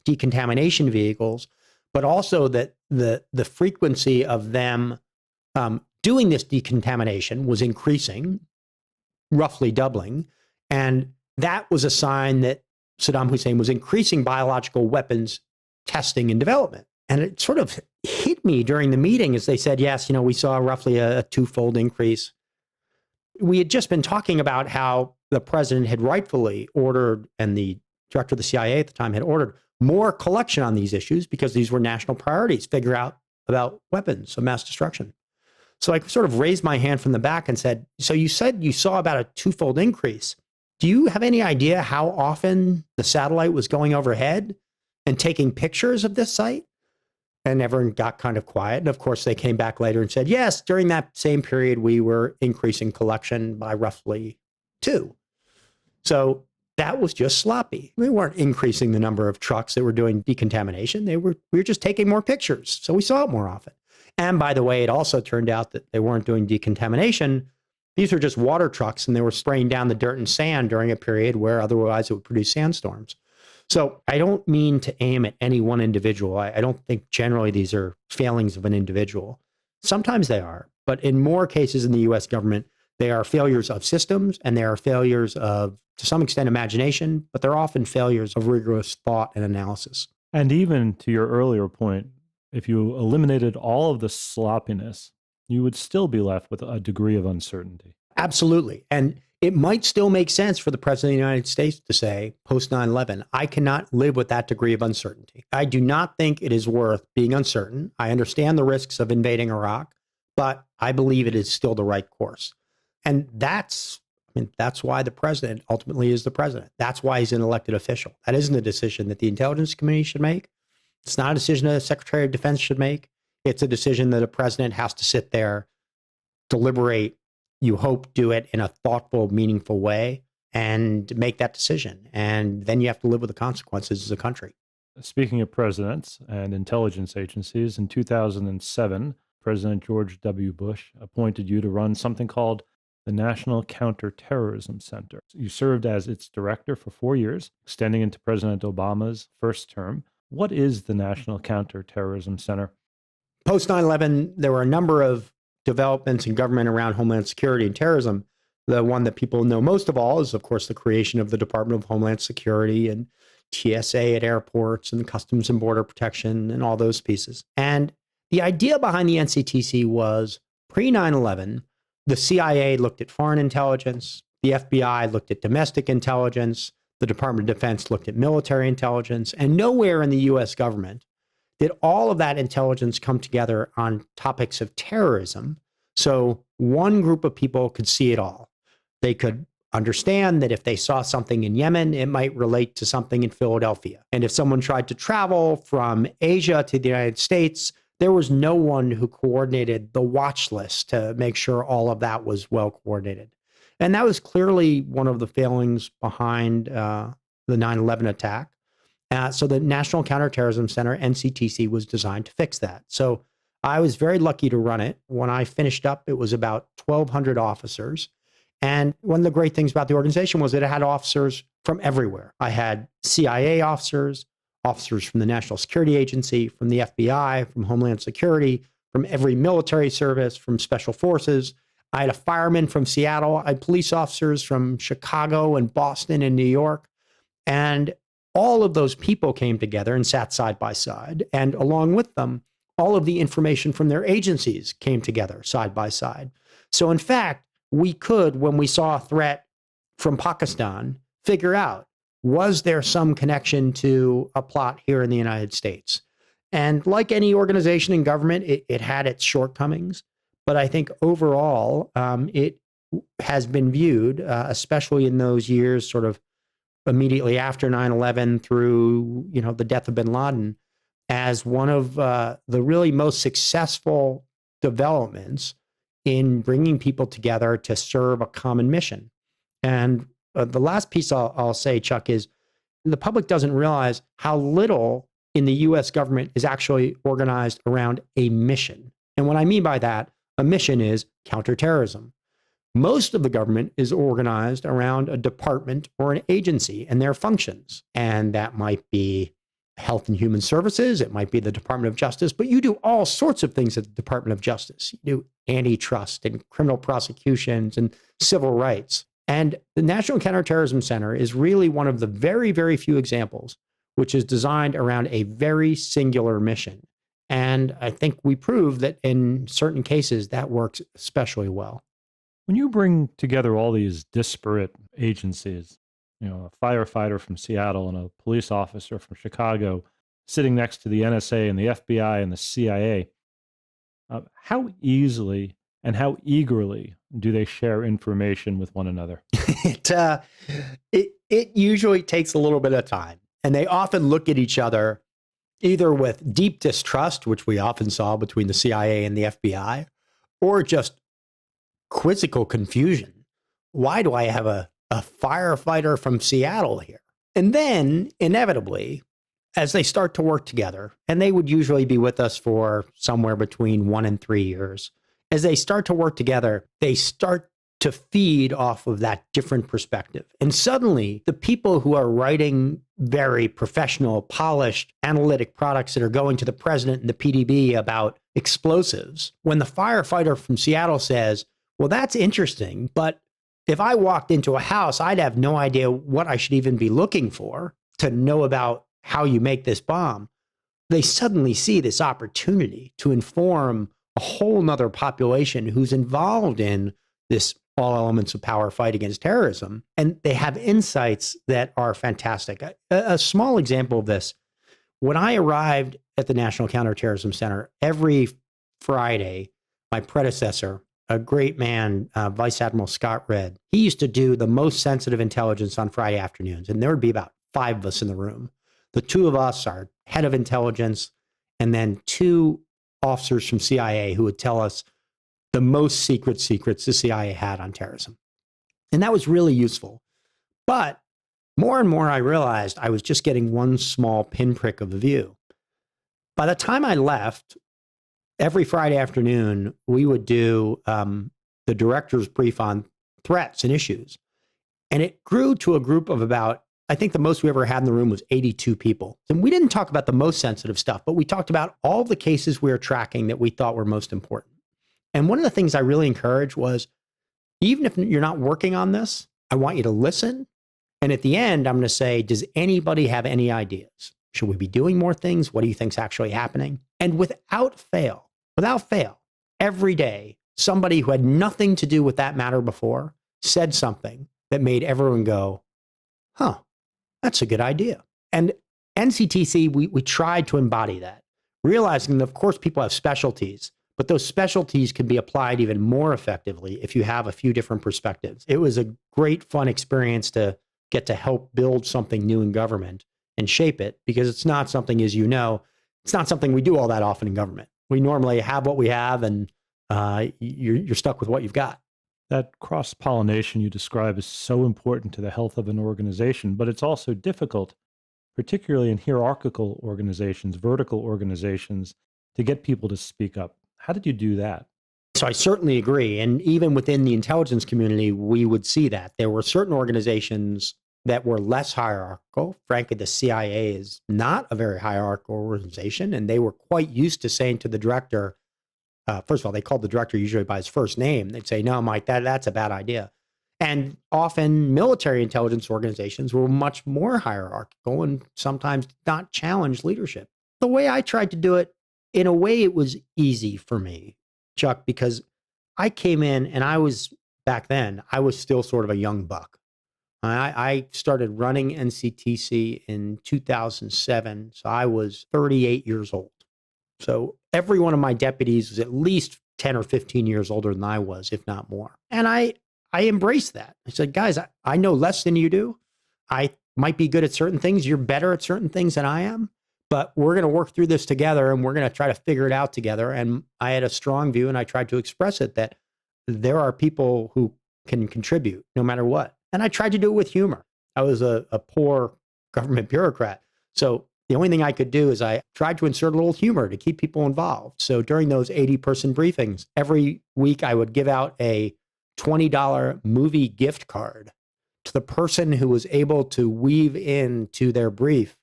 Speaker 13: decontamination vehicles, but also that the frequency of them doing this decontamination was increasing, roughly doubling. And that was a sign that Saddam Hussein was increasing biological weapons testing and development. And it sort of hit me during the meeting as they said, yes, we saw roughly a twofold increase. We had just been talking about how the president had rightfully ordered, and the director of the CIA at the time had ordered more collection on these issues because these were national priorities, figure out about weapons of mass destruction. So I sort of raised my hand from the back and said, so you said you saw about a twofold increase. Do you have any idea how often the satellite was going overhead and taking pictures of this site? And everyone got kind of quiet. And of course, they came back later and said, yes, during that same period, we were increasing collection by roughly 2. So that was just sloppy. We weren't increasing the number of trucks that were doing decontamination. We were just taking more pictures. So we saw it more often. And by the way, it also turned out that they weren't doing decontamination. These were just water trucks, and they were spraying down the dirt and sand during a period where otherwise it would produce sandstorms. So I don't mean to aim at any one individual. I don't think generally these are failings of an individual. Sometimes they are, but in more cases in the U.S. government, they are failures of systems, and they are failures of, to some extent, imagination, but they're often failures of rigorous thought and analysis.
Speaker 12: And even to your earlier point, if you eliminated all of the sloppiness, you would still be left with a degree of uncertainty.
Speaker 13: Absolutely. And it might still make sense for the president of the United States to say, post 9/11, I cannot live with that degree of uncertainty. I do not think it is worth being uncertain. I understand the risks of invading Iraq, but I believe it is still the right course. And that's why the president ultimately is the president. That's why he's an elected official. That isn't a decision that the intelligence community should make. It's not a decision that the Secretary of Defense should make. It's a decision that a president has to sit there, deliberate, you hope do it in a thoughtful, meaningful way, and make that decision. And then you have to live with the consequences as a country.
Speaker 12: Speaking of presidents and intelligence agencies, in 2007, President George W. Bush appointed you to run something called the National Counterterrorism Center. You served as its director for 4 years, extending into President Obama's first term. What is the National Counterterrorism Center?
Speaker 13: Post 9/11, there were a number of developments in government around Homeland Security and terrorism. The one that people know most of all is, of course, the creation of the Department of Homeland Security and TSA at airports and Customs and Border Protection and all those pieces. And the idea behind the NCTC was pre-9/11, the CIA looked at foreign intelligence, the FBI looked at domestic intelligence, The Department of Defense looked at military intelligence, and nowhere in the US government did all of that intelligence come together on topics of terrorism. So one group of people could see it all. They could understand that if they saw something in Yemen, it might relate to something in Philadelphia. And if someone tried to travel from Asia to the United States, there was no one who coordinated the watch list to make sure all of that was well coordinated. And that was clearly one of the failings behind the 9/11 attack. So the National Counterterrorism Center, NCTC, was designed to fix that. So I was very lucky to run it. When I finished up, it was about 1,200 officers. And one of the great things about the organization was that it had officers from everywhere. I had CIA officers, officers from the National Security Agency, from the FBI, from Homeland Security, from every military service, from special forces. I had a fireman from Seattle. I had police officers from Chicago and Boston and New York. And all of those people came together and sat side by side. And along with them, all of the information from their agencies came together side by side. So in fact, we could, when we saw a threat from Pakistan, figure out, was there some connection to a plot here in the United States? And like any organization in government, it had its shortcomings. But I think overall, it has been viewed, especially in those years sort of immediately after 9/11 through, the death of bin Laden, as one of the really most successful developments in bringing people together to serve a common mission. And the last piece I'll say, Chuck, is the public doesn't realize how little in the US government is actually organized around a mission. And what I mean by that, a mission is counterterrorism. Most of the government is organized around a department or an agency and their functions. And that might be Health and Human Services, it might be the Department of Justice, but you do all sorts of things at the Department of Justice. You do antitrust and criminal prosecutions and civil rights. And the National Counterterrorism Center is really one of the very, very few examples which is designed around a very singular mission. And I think we proved that in certain cases that works especially well.
Speaker 12: When you bring together all these disparate agencies, a firefighter from Seattle and a police officer from Chicago sitting next to the NSA and the FBI and the CIA, how easily and how eagerly do they share information with one another?
Speaker 13: It usually takes a little bit of time, and they often look at each other either with deep distrust, which we often saw between the CIA and the FBI, or just quizzical confusion. Why do I have a firefighter from Seattle here? And then inevitably, as they start to work together, and they would usually be with us for somewhere between 1 and 3 years, as they start to work together, they start to feed off of that different perspective. And suddenly, the people who are writing very professional, polished, analytic products that are going to the president and the PDB about explosives, when the firefighter from Seattle says, well, that's interesting, but if I walked into a house, I'd have no idea what I should even be looking for to know about how you make this bomb. They suddenly see this opportunity to inform a whole nother population who's involved in this all elements of power fight against terrorism. And they have insights that are fantastic. A small example of this, when I arrived at the National Counterterrorism Center, every Friday, my predecessor, a great man, Vice Admiral Scott Redd, he used to do the most sensitive intelligence on Friday afternoons. And there would be about 5 of us in the room. The 2 of us, our head of intelligence, and then 2 officers from CIA who would tell us the most secrets the CIA had on terrorism. And that was really useful. But more and more I realized I was just getting one small pinprick of the view. By the time I left, every Friday afternoon, we would do the director's brief on threats and issues. And it grew to a group of about, I think the most we ever had in the room was 82 people. And we didn't talk about the most sensitive stuff, but we talked about all the cases we were tracking that we thought were most important. And one of the things I really encouraged was, even if you're not working on this, I want you to listen. And at the end, I'm going to say, does anybody have any ideas? Should we be doing more things? What do you think's actually happening? And without fail, every day, somebody who had nothing to do with that matter before said something that made everyone go, huh, that's a good idea. And NCTC, we tried to embody that, realizing that, of course, people have specialties, but those specialties can be applied even more effectively if you have a few different perspectives. It was a great, fun experience to get to help build something new in government and shape it, because it's not something, as you know, it's not something we do all that often in government. We normally have what we have, and you're stuck with what you've got.
Speaker 12: That cross-pollination you describe is so important to the health of an organization, but it's also difficult, particularly in hierarchical organizations, vertical organizations, to get people to speak up. How did you do that?
Speaker 13: So I certainly agree. And even within the intelligence community, we would see that. There were certain organizations that were less hierarchical. Frankly, the CIA is not a very hierarchical organization, and they were quite used to saying to the director, first of all, they called the director usually by his first name. They'd say, no, Mike, that's a bad idea. And often military intelligence organizations were much more hierarchical and sometimes did not challenge leadership. The way I tried to do it, in a way, it was easy for me, Chuck, because I came in and back then, I was still sort of a young buck. I started running NCTC in 2007, so I was 38 years old. So every one of my deputies was at least 10 or 15 years older than I was, if not more. And I embraced that. I said, guys, I know less than you do. I might be good at certain things. You're better at certain things than I am. But we're going to work through this together, and we're going to try to figure it out together. And I had a strong view, and I tried to express it, that there are people who can contribute no matter what. And I tried to do it with humor. I was a poor government bureaucrat. So the only thing I could do is I tried to insert a little humor to keep people involved. So during those 80-person briefings, every week I would give out a $20 movie gift card to the person who was able to weave into their brief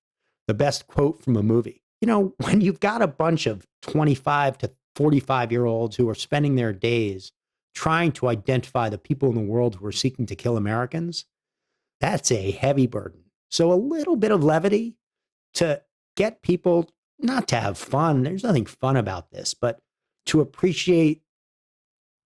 Speaker 13: the best quote from a movie. You know, when you've got a bunch of 25 to 45-year-olds who are spending their days trying to identify the people in the world who are seeking to kill Americans, that's a heavy burden. So a little bit of levity to get people not to have fun. There's nothing fun about this, but to appreciate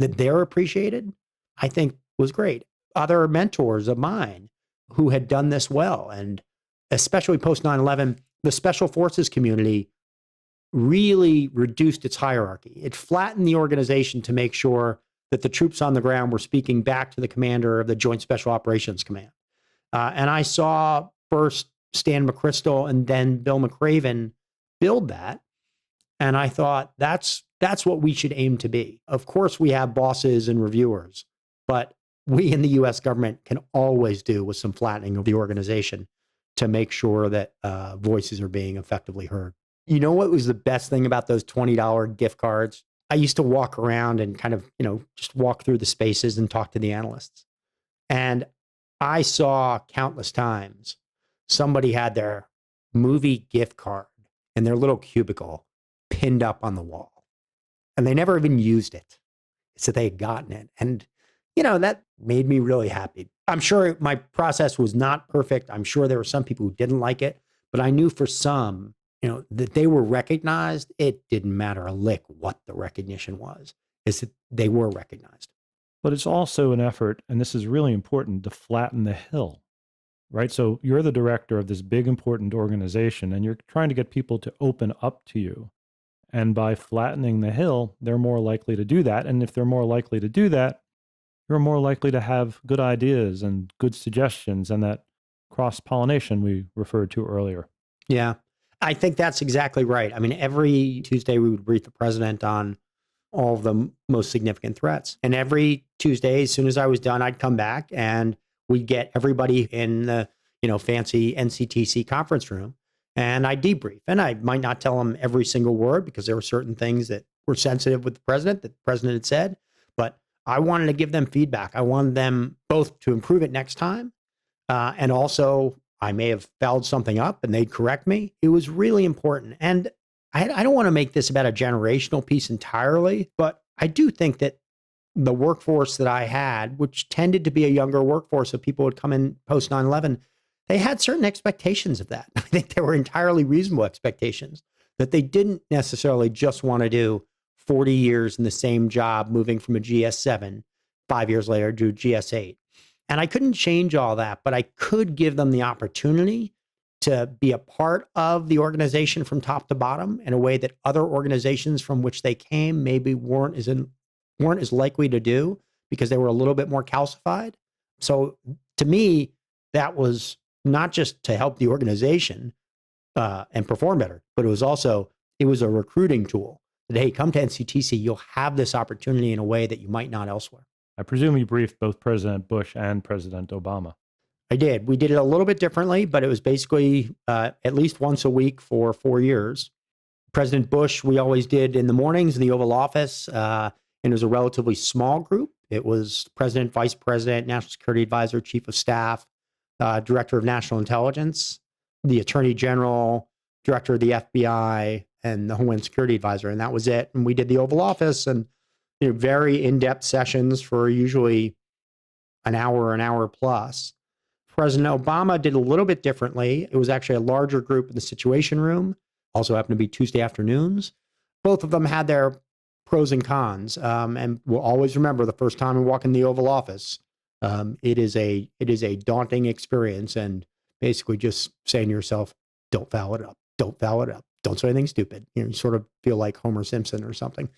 Speaker 13: that they're appreciated, I think was great. Other mentors of mine who had done this well, and especially post 9/11, the special forces community really reduced its hierarchy. It flattened the organization to make sure that the troops on the ground were speaking back to the commander of the Joint Special Operations Command. And I saw first Stan McChrystal and then Bill McRaven build that. And I thought, that's what we should aim to be. Of course, we have bosses and reviewers, but we in the US government can always do with some flattening of the organization to make sure that voices are being effectively heard. You know what was the best thing about those $20 gift cards? I used to walk around and kind of, just walk through the spaces and talk to the analysts. And I saw countless times somebody had their movie gift card in their little cubicle pinned up on the wall. And they never even used it. So they had gotten it. And, that made me really happy. I'm sure my process was not perfect. I'm sure there were some people who didn't like it, but I knew for some, that they were recognized. It didn't matter a lick what the recognition was, is that they were recognized.
Speaker 12: But it's also an effort, and this is really important, to flatten the hill, right? So you're the director of this big, important organization, and you're trying to get people to open up to you. And by flattening the hill, they're more likely to do that. And if they're more likely to do that, you're more likely to have good ideas and good suggestions and that cross-pollination we referred to earlier.
Speaker 13: Yeah, I think that's exactly right. I mean, every Tuesday we would brief the president on all of the most significant threats. And every Tuesday, as soon as I was done, I'd come back and we'd get everybody in the, fancy NCTC conference room, and I'd debrief. And I might not tell them every single word because there were certain things that were sensitive with the president that the president had said, but I wanted to give them feedback. I wanted them both to improve it next time. And also, I may have fouled something up and they'd correct me. It was really important. And I don't want to make this about a generational piece entirely, but I do think that the workforce that I had, which tended to be a younger workforce of people who had come in post 9/11, they had certain expectations of that. I think they were entirely reasonable expectations, that they didn't necessarily just want to do 40 years in the same job, moving from a GS7 5 years later to GS8. And I couldn't change all that, but I could give them the opportunity to be a part of the organization from top to bottom in a way that other organizations from which they came maybe weren't as likely to do because they were a little bit more calcified. So to me, that was not just to help the organization and perform better, but it was a recruiting tool that, hey, come to NCTC, you'll have this opportunity in a way that you might not elsewhere.
Speaker 12: I presume you briefed both President Bush and President Obama.
Speaker 13: I did. We did it a little bit differently, but it was basically at least once a week for 4 years. President Bush, we always did in the mornings in the Oval Office, and it was a relatively small group. It was President, Vice President, National Security Advisor, Chief of Staff, Director of National Intelligence, the Attorney General, Director of the FBI, and the Homeland Security Advisor, and that was it. And we did the Oval Office and very in-depth sessions for usually an hour plus. President Obama did a little bit differently. It was actually a larger group in the Situation Room, also happened to be Tuesday afternoons. Both of them had their pros and cons, and we'll always remember the first time we walk in the Oval Office. It is a daunting experience, and basically just saying to yourself, don't foul it up, don't foul it up, don't say anything stupid. You sort of feel like Homer Simpson or something.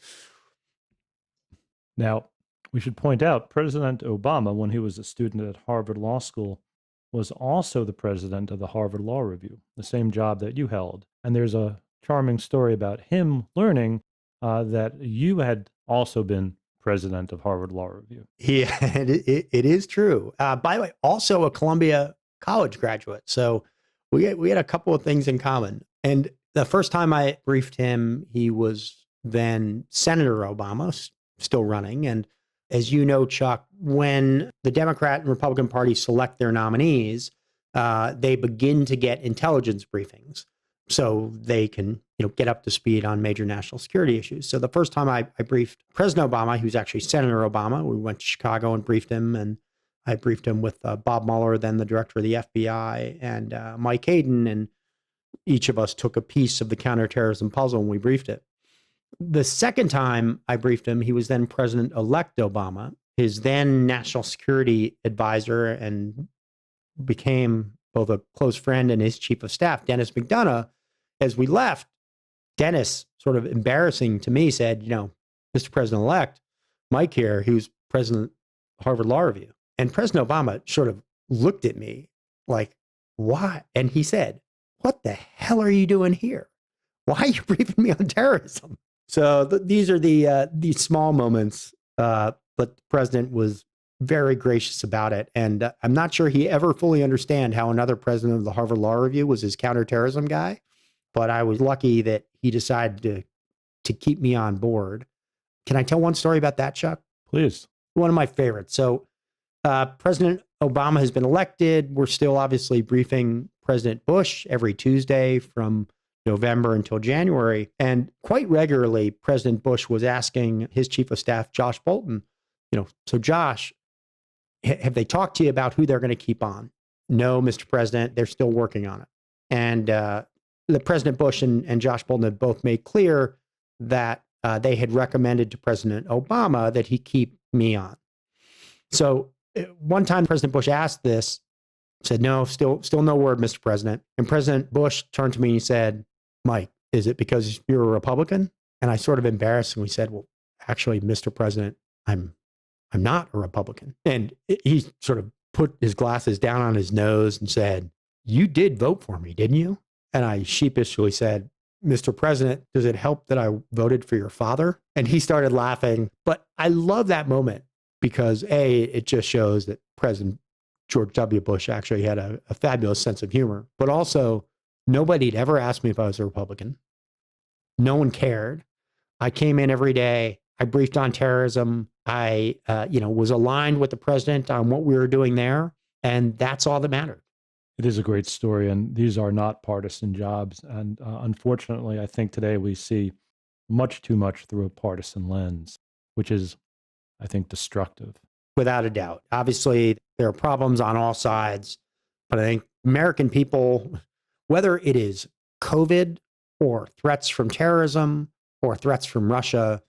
Speaker 12: Now, we should point out President Obama, when he was a student at Harvard Law School, was also the president of the Harvard Law Review, the same job that you held. And there's a charming story about him learning that you had also been president of Harvard Law Review.
Speaker 13: Yeah, it is true. By the way, also a Columbia College graduate. So we had a couple of things in common. And the first time I briefed him, he was then Senator Obama, still running. And as you know, Chuck, when the Democrat and Republican Party select their nominees, they begin to get intelligence briefings so they can get up to speed on major national security issues. So the first time I briefed President Obama, who's actually Senator Obama, we went to Chicago and briefed him, and I briefed him with Bob Mueller, then the director of the FBI, and Mike Hayden, and each of us took a piece of the counterterrorism puzzle and we briefed it. The second time I briefed him, he was then President-elect Obama, his then national security advisor, and became both a close friend and his chief of staff, Dennis McDonough. As we left, Dennis, sort of embarrassing to me, said, Mr. President-elect, Mike here, who's president of Harvard Law Review. And President Obama sort of looked at me like, why? And he said, what the hell are you doing here? Why are you briefing me on terrorism? So these are these small moments, but the president was very gracious about it. And I'm not sure he ever fully understand how another president of the Harvard Law Review was his counterterrorism guy, but I was lucky that he decided to keep me on board. Can I tell one story about that, Chuck?
Speaker 12: Please.
Speaker 13: One of my favorites. So President Obama has been elected. We're still obviously briefing President Bush every Tuesday from November until January. And quite regularly, President Bush was asking his chief of staff, Josh Bolton, so Josh, have they talked to you about who they're going to keep on? No, Mr. President, they're still working on it. And the President Bush and Josh Bolton have both made clear that they had recommended to President Obama that he keep me on. So one time President Bush asked this, said, no, still no word, Mr. President. And President Bush turned to me and he said, Mike, is it because you're a Republican? And I sort of embarrassingly said, well, actually, Mr. President, I'm not a Republican. And he sort of put his glasses down on his nose and said, you did vote for me, didn't you? And I sheepishly said, Mr. President, does it help that I voted for your father? And he started laughing. But I love that moment because it just shows that President George W. Bush actually had a fabulous sense of humor, but also nobody had ever asked me if I was a Republican. No one cared. I came in every day. I briefed on terrorism. I, was aligned with the president on what we were doing there. And that's all that mattered.
Speaker 12: It is a great story. And these are not partisan jobs. And unfortunately, I think today we see much too much through a partisan lens, which is, I think, destructive.
Speaker 13: Without a doubt. Obviously, there are problems on all sides. But I think American people, whether it is COVID or threats from terrorism or threats from Russia,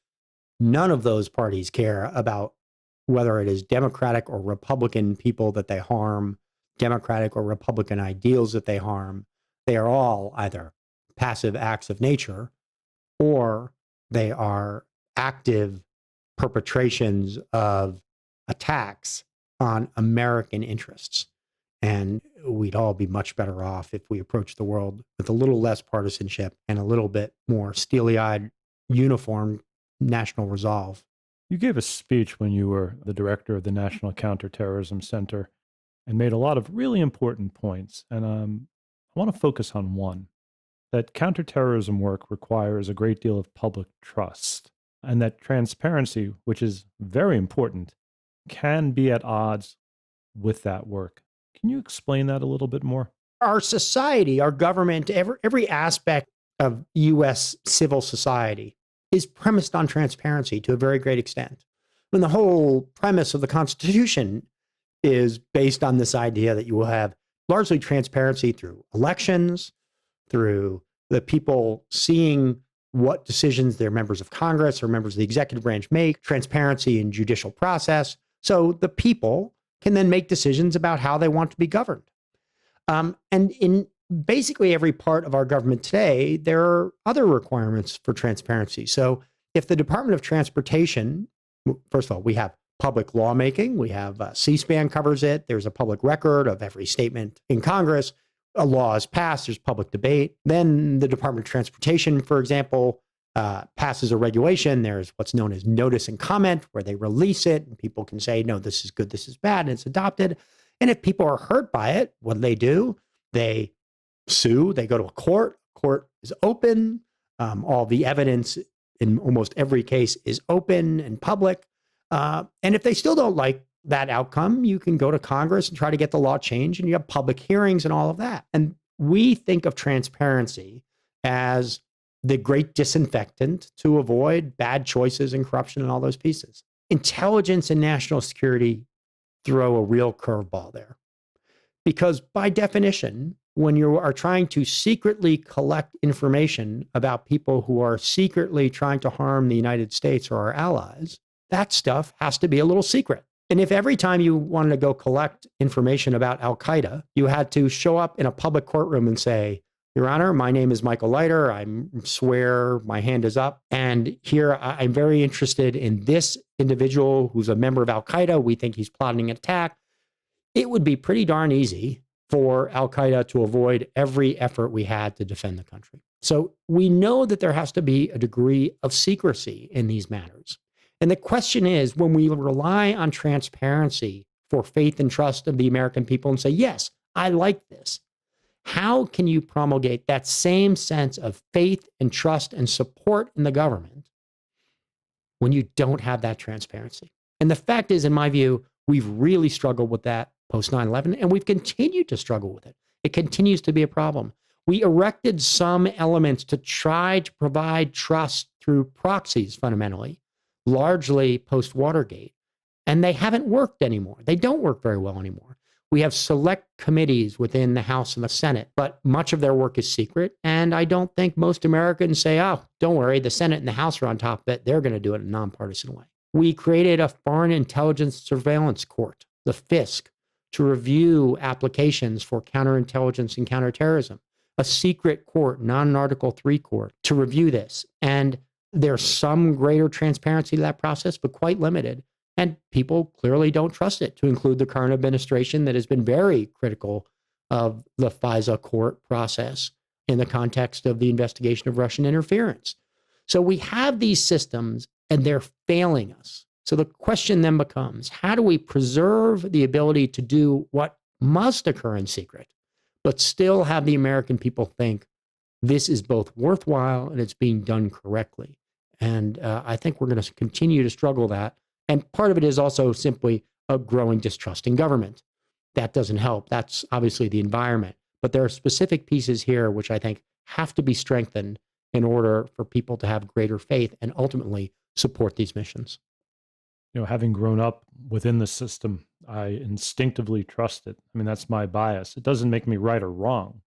Speaker 13: none of those parties care about whether it is Democratic or Republican people that they harm, Democratic or Republican ideals that they harm, they are all either passive acts of nature or they are active perpetrations of attacks on American interests. And we'd all be much better off if we approach the world with a little less partisanship and a little bit more steely-eyed, uniform national resolve.
Speaker 12: You gave a speech when you were the director of the National Counterterrorism Center and made a lot of really important points. And I want to focus on one, that counterterrorism work requires a great deal of public trust, and that transparency, which is very important, can be at odds with that work. Can you explain that a little bit more?
Speaker 13: Our society, our government, every aspect of U.S. civil society is premised on transparency to a very great extent. And the whole premise of the Constitution is based on this idea that you will have largely transparency through elections, through the people seeing what decisions their members of Congress or members of the executive branch make, transparency in judicial process. So the people can then make decisions about how they want to be governed. And in basically every part of our government today, there are other requirements for transparency. So if the Department of Transportation, first of all, we have public lawmaking, we have C-SPAN covers it, there's a public record of every statement in Congress, a law is passed, there's public debate. Then the Department of Transportation, for example, passes a regulation. There's what's known as notice and comment, where they release it and people can say, no, this is good, this is bad, and it's adopted. And if people are hurt by it, what do? They sue, they go to a court. Court is open. All the evidence in almost every case is open and public. And if they still don't like that outcome, you can go to Congress and try to get the law changed, and you have public hearings and all of that. And we think of transparency as the great disinfectant to avoid bad choices and corruption and all those pieces. Intelligence and national security throw a real curveball there. Because by definition, when you are trying to secretly collect information about people who are secretly trying to harm the United States or our allies, that stuff has to be a little secret. And if every time you wanted to go collect information about Al-Qaeda, you had to show up in a public courtroom and say, Your Honor, my name is Michael Leiter. I swear my hand is up. And here I'm very interested in this individual who's a member of Al-Qaeda. We think he's plotting an attack. It would be pretty darn easy for Al-Qaeda to avoid every effort we had to defend the country. So we know that there has to be a degree of secrecy in these matters. And the question is, when we rely on transparency for faith and trust of the American people and say, yes, I like this, how can you promulgate that same sense of faith and trust and support in the government when you don't have that transparency? And the fact is, in my view, we've really struggled with that post 9/11, and we've continued to struggle with it. It continues to be a problem. We erected some elements to try to provide trust through proxies, fundamentally, largely post-Watergate, and they haven't worked anymore. They don't work very well anymore. We have select committees within the House and the Senate, but much of their work is secret, and I don't think most Americans say, oh, don't worry, the Senate and the House are on top of it. They're going to do it in a nonpartisan way. We created a Foreign Intelligence Surveillance Court, the FISC, to review applications for counterintelligence and counterterrorism, a secret court, not an Article 3 court, to review this. And there's some greater transparency to that process, but quite limited. And people clearly don't trust it, to include the current administration that has been very critical of the FISA court process in the context of the investigation of Russian interference. So we have these systems and they're failing us. So the question then becomes, how do we preserve the ability to do what must occur in secret, but still have the American people think this is both worthwhile and it's being done correctly? And I think we're going to continue to struggle with that. And part of it is also simply a growing distrust in government. That doesn't help. That's obviously the environment. But there are specific pieces here which I think have to be strengthened in order for people to have greater faith and ultimately support these missions.
Speaker 12: You know, having grown up within the system, I instinctively trust it. I mean, that's my bias. It doesn't make me right or wrong,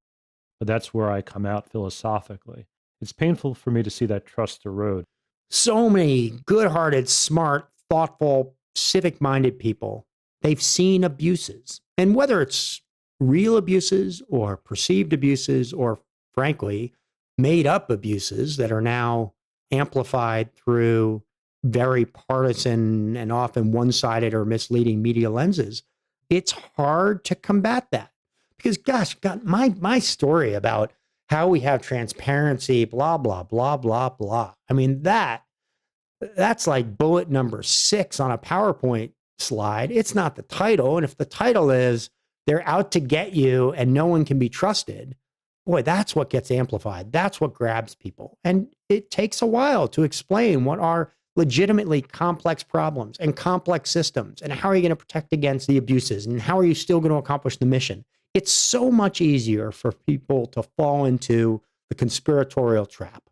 Speaker 12: but that's where I come out philosophically. It's painful for me to see that trust erode.
Speaker 13: So many good-hearted, smart, thoughtful civic-minded people, they've seen abuses. And whether it's real abuses or perceived abuses or, frankly, made-up abuses that are now amplified through very partisan and often one-sided or misleading media lenses, it's hard to combat that. Because, gosh, God, my story about how we have transparency, blah, blah, blah, blah, blah. I mean, that's like bullet number 6 on a PowerPoint slide. It's not the title. And if the title is, they're out to get you and no one can be trusted, boy, that's what gets amplified. That's what grabs people. And it takes a while to explain what are legitimately complex problems and complex systems and how are you going to protect against the abuses and how are you still going to accomplish the mission. It's so much easier for people to fall into the conspiratorial trap.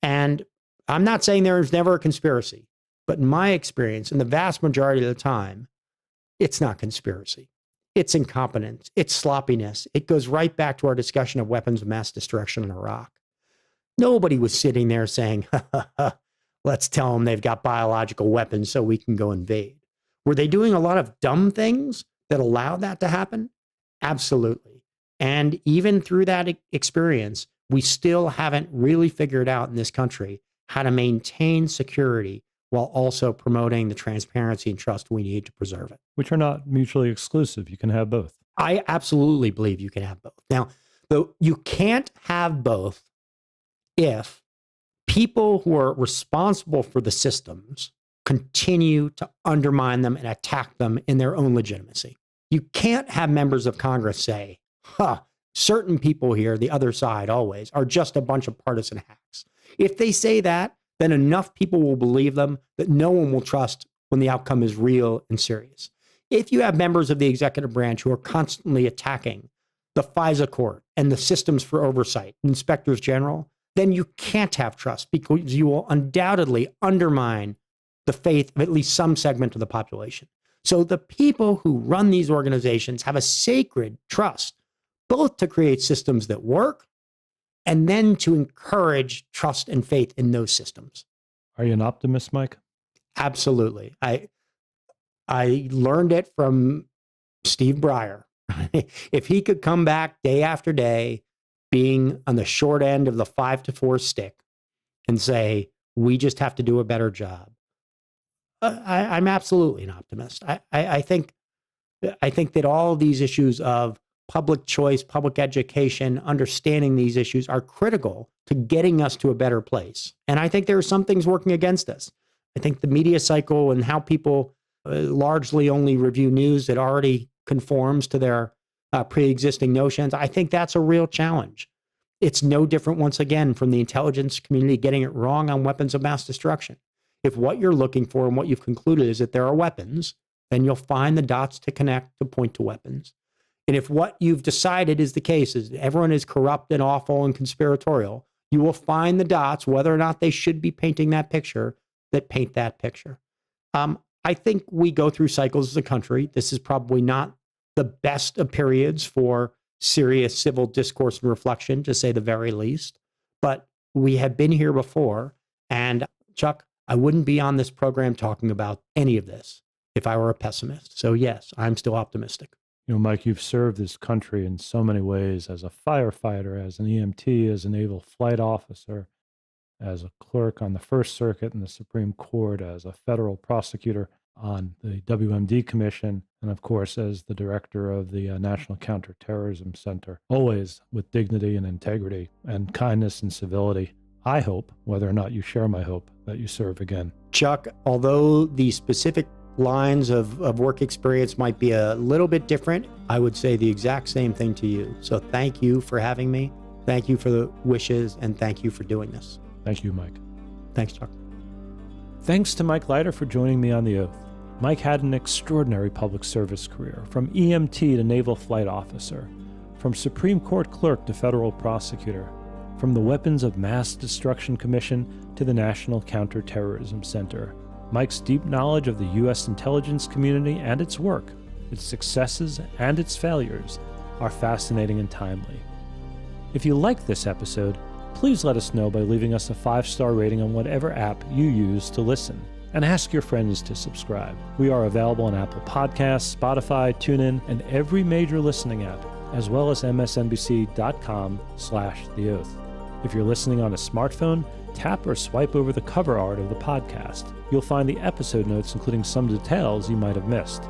Speaker 13: And I'm not saying there's never a conspiracy, but in my experience, in the vast majority of the time, it's not conspiracy. It's incompetence. It's sloppiness. It goes right back to our discussion of weapons of mass destruction in Iraq. Nobody was sitting there saying, let's tell them they've got biological weapons so we can go invade. Were they doing a lot of dumb things that allowed that to happen? Absolutely. And even through that experience, we still haven't really figured out in this country how to maintain security while also promoting the transparency and trust we need to preserve it.
Speaker 12: Which are not mutually exclusive. You can have both.
Speaker 13: I absolutely believe you can have both. Now, though, you can't have both if people who are responsible for the systems continue to undermine them and attack them in their own legitimacy. You can't have members of Congress say, certain people here, the other side always, are just a bunch of partisan hacks. If they say that, then enough people will believe them that no one will trust when the outcome is real and serious. If you have members of the executive branch who are constantly attacking the FISA court and the systems for oversight, inspectors general, then you can't have trust because you will undoubtedly undermine the faith of at least some segment of the population. So the people who run these organizations have a sacred trust, both to create systems that work and then to encourage trust and faith in those systems.
Speaker 12: Are you an optimist, Mike?
Speaker 13: Absolutely. I learned it from Steve Breyer. If he could come back day after day, being on the short end of the 5-4 stick and say, we just have to do a better job. I'm absolutely an optimist. I think that all of these issues of public choice, public education, understanding these issues are critical to getting us to a better place. And I think there are some things working against us. I think the media cycle and how people largely only review news that already conforms to their pre-existing notions, I think that's a real challenge. It's no different, once again, from the intelligence community getting it wrong on weapons of mass destruction. If what you're looking for and what you've concluded is that there are weapons, then you'll find the dots to connect to point to weapons. And if what you've decided is the case, is that everyone is corrupt and awful and conspiratorial, you will find the dots, whether or not they should be painting that picture, that paint that picture. I think we go through cycles as a country. This is probably not the best of periods for serious civil discourse and reflection, to say the very least. But we have been here before. And Chuck, I wouldn't be on this program talking about any of this if I were a pessimist. So yes, I'm still optimistic.
Speaker 12: You know, Mike, you've served this country in so many ways as a firefighter, as an EMT, as a naval flight officer, as a clerk on the First Circuit in the Supreme Court, as a federal prosecutor on the WMD Commission, and of course, as the director of the National Counterterrorism Center, always with dignity and integrity and kindness and civility. I hope, whether or not you share my hope, that you serve again.
Speaker 13: Chuck, although the specific lines of work experience might be a little bit different, I would say the exact same thing to you. So thank you for having me. Thank you for the wishes, and thank you for doing this.
Speaker 12: Thank you, Mike.
Speaker 13: Thanks, Chuck.
Speaker 12: Thanks to Mike Leiter for joining me on The Oath. Mike had an extraordinary public service career, from EMT to naval flight officer, from Supreme Court clerk to federal prosecutor, from the Weapons of Mass Destruction Commission to the National Counterterrorism Center. Mike's deep knowledge of the U.S. intelligence community and its work, its successes and its failures, are fascinating and timely. If you like this episode, please let us know by leaving us a 5-star rating on whatever app you use to listen. and ask your friends to subscribe. We are available on Apple Podcasts, Spotify, TuneIn, and every major listening app, as well as msnbc.com/theoath. If you're listening on a smartphone, tap or swipe over the cover art of the podcast. You'll find the episode notes, including some details you might have missed.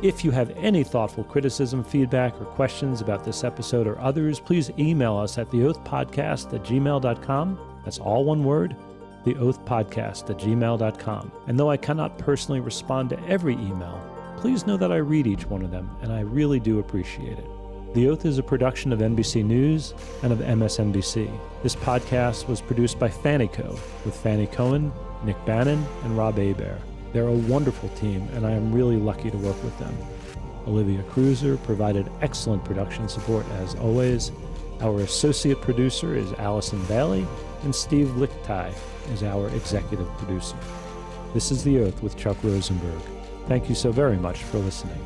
Speaker 12: If you have any thoughtful criticism, feedback, or questions about this episode or others, please email us at theoathpodcast@gmail.com. That's all one word, theoathpodcast@gmail.com. And though I cannot personally respond to every email, please know that I read each one of them, and I really do appreciate it. The Oath is a production of NBC News and of MSNBC. This podcast was produced by Fannie Co., with Fannie Cohen, Nick Bannon, and Rob Hebert. They're a wonderful team, and I am really lucky to work with them. Olivia Cruiser provided excellent production support as always. Our associate producer is Allison Bailey, and Steve Lichtai is our executive producer. This is The Oath with Chuck Rosenberg. Thank you so very much for listening.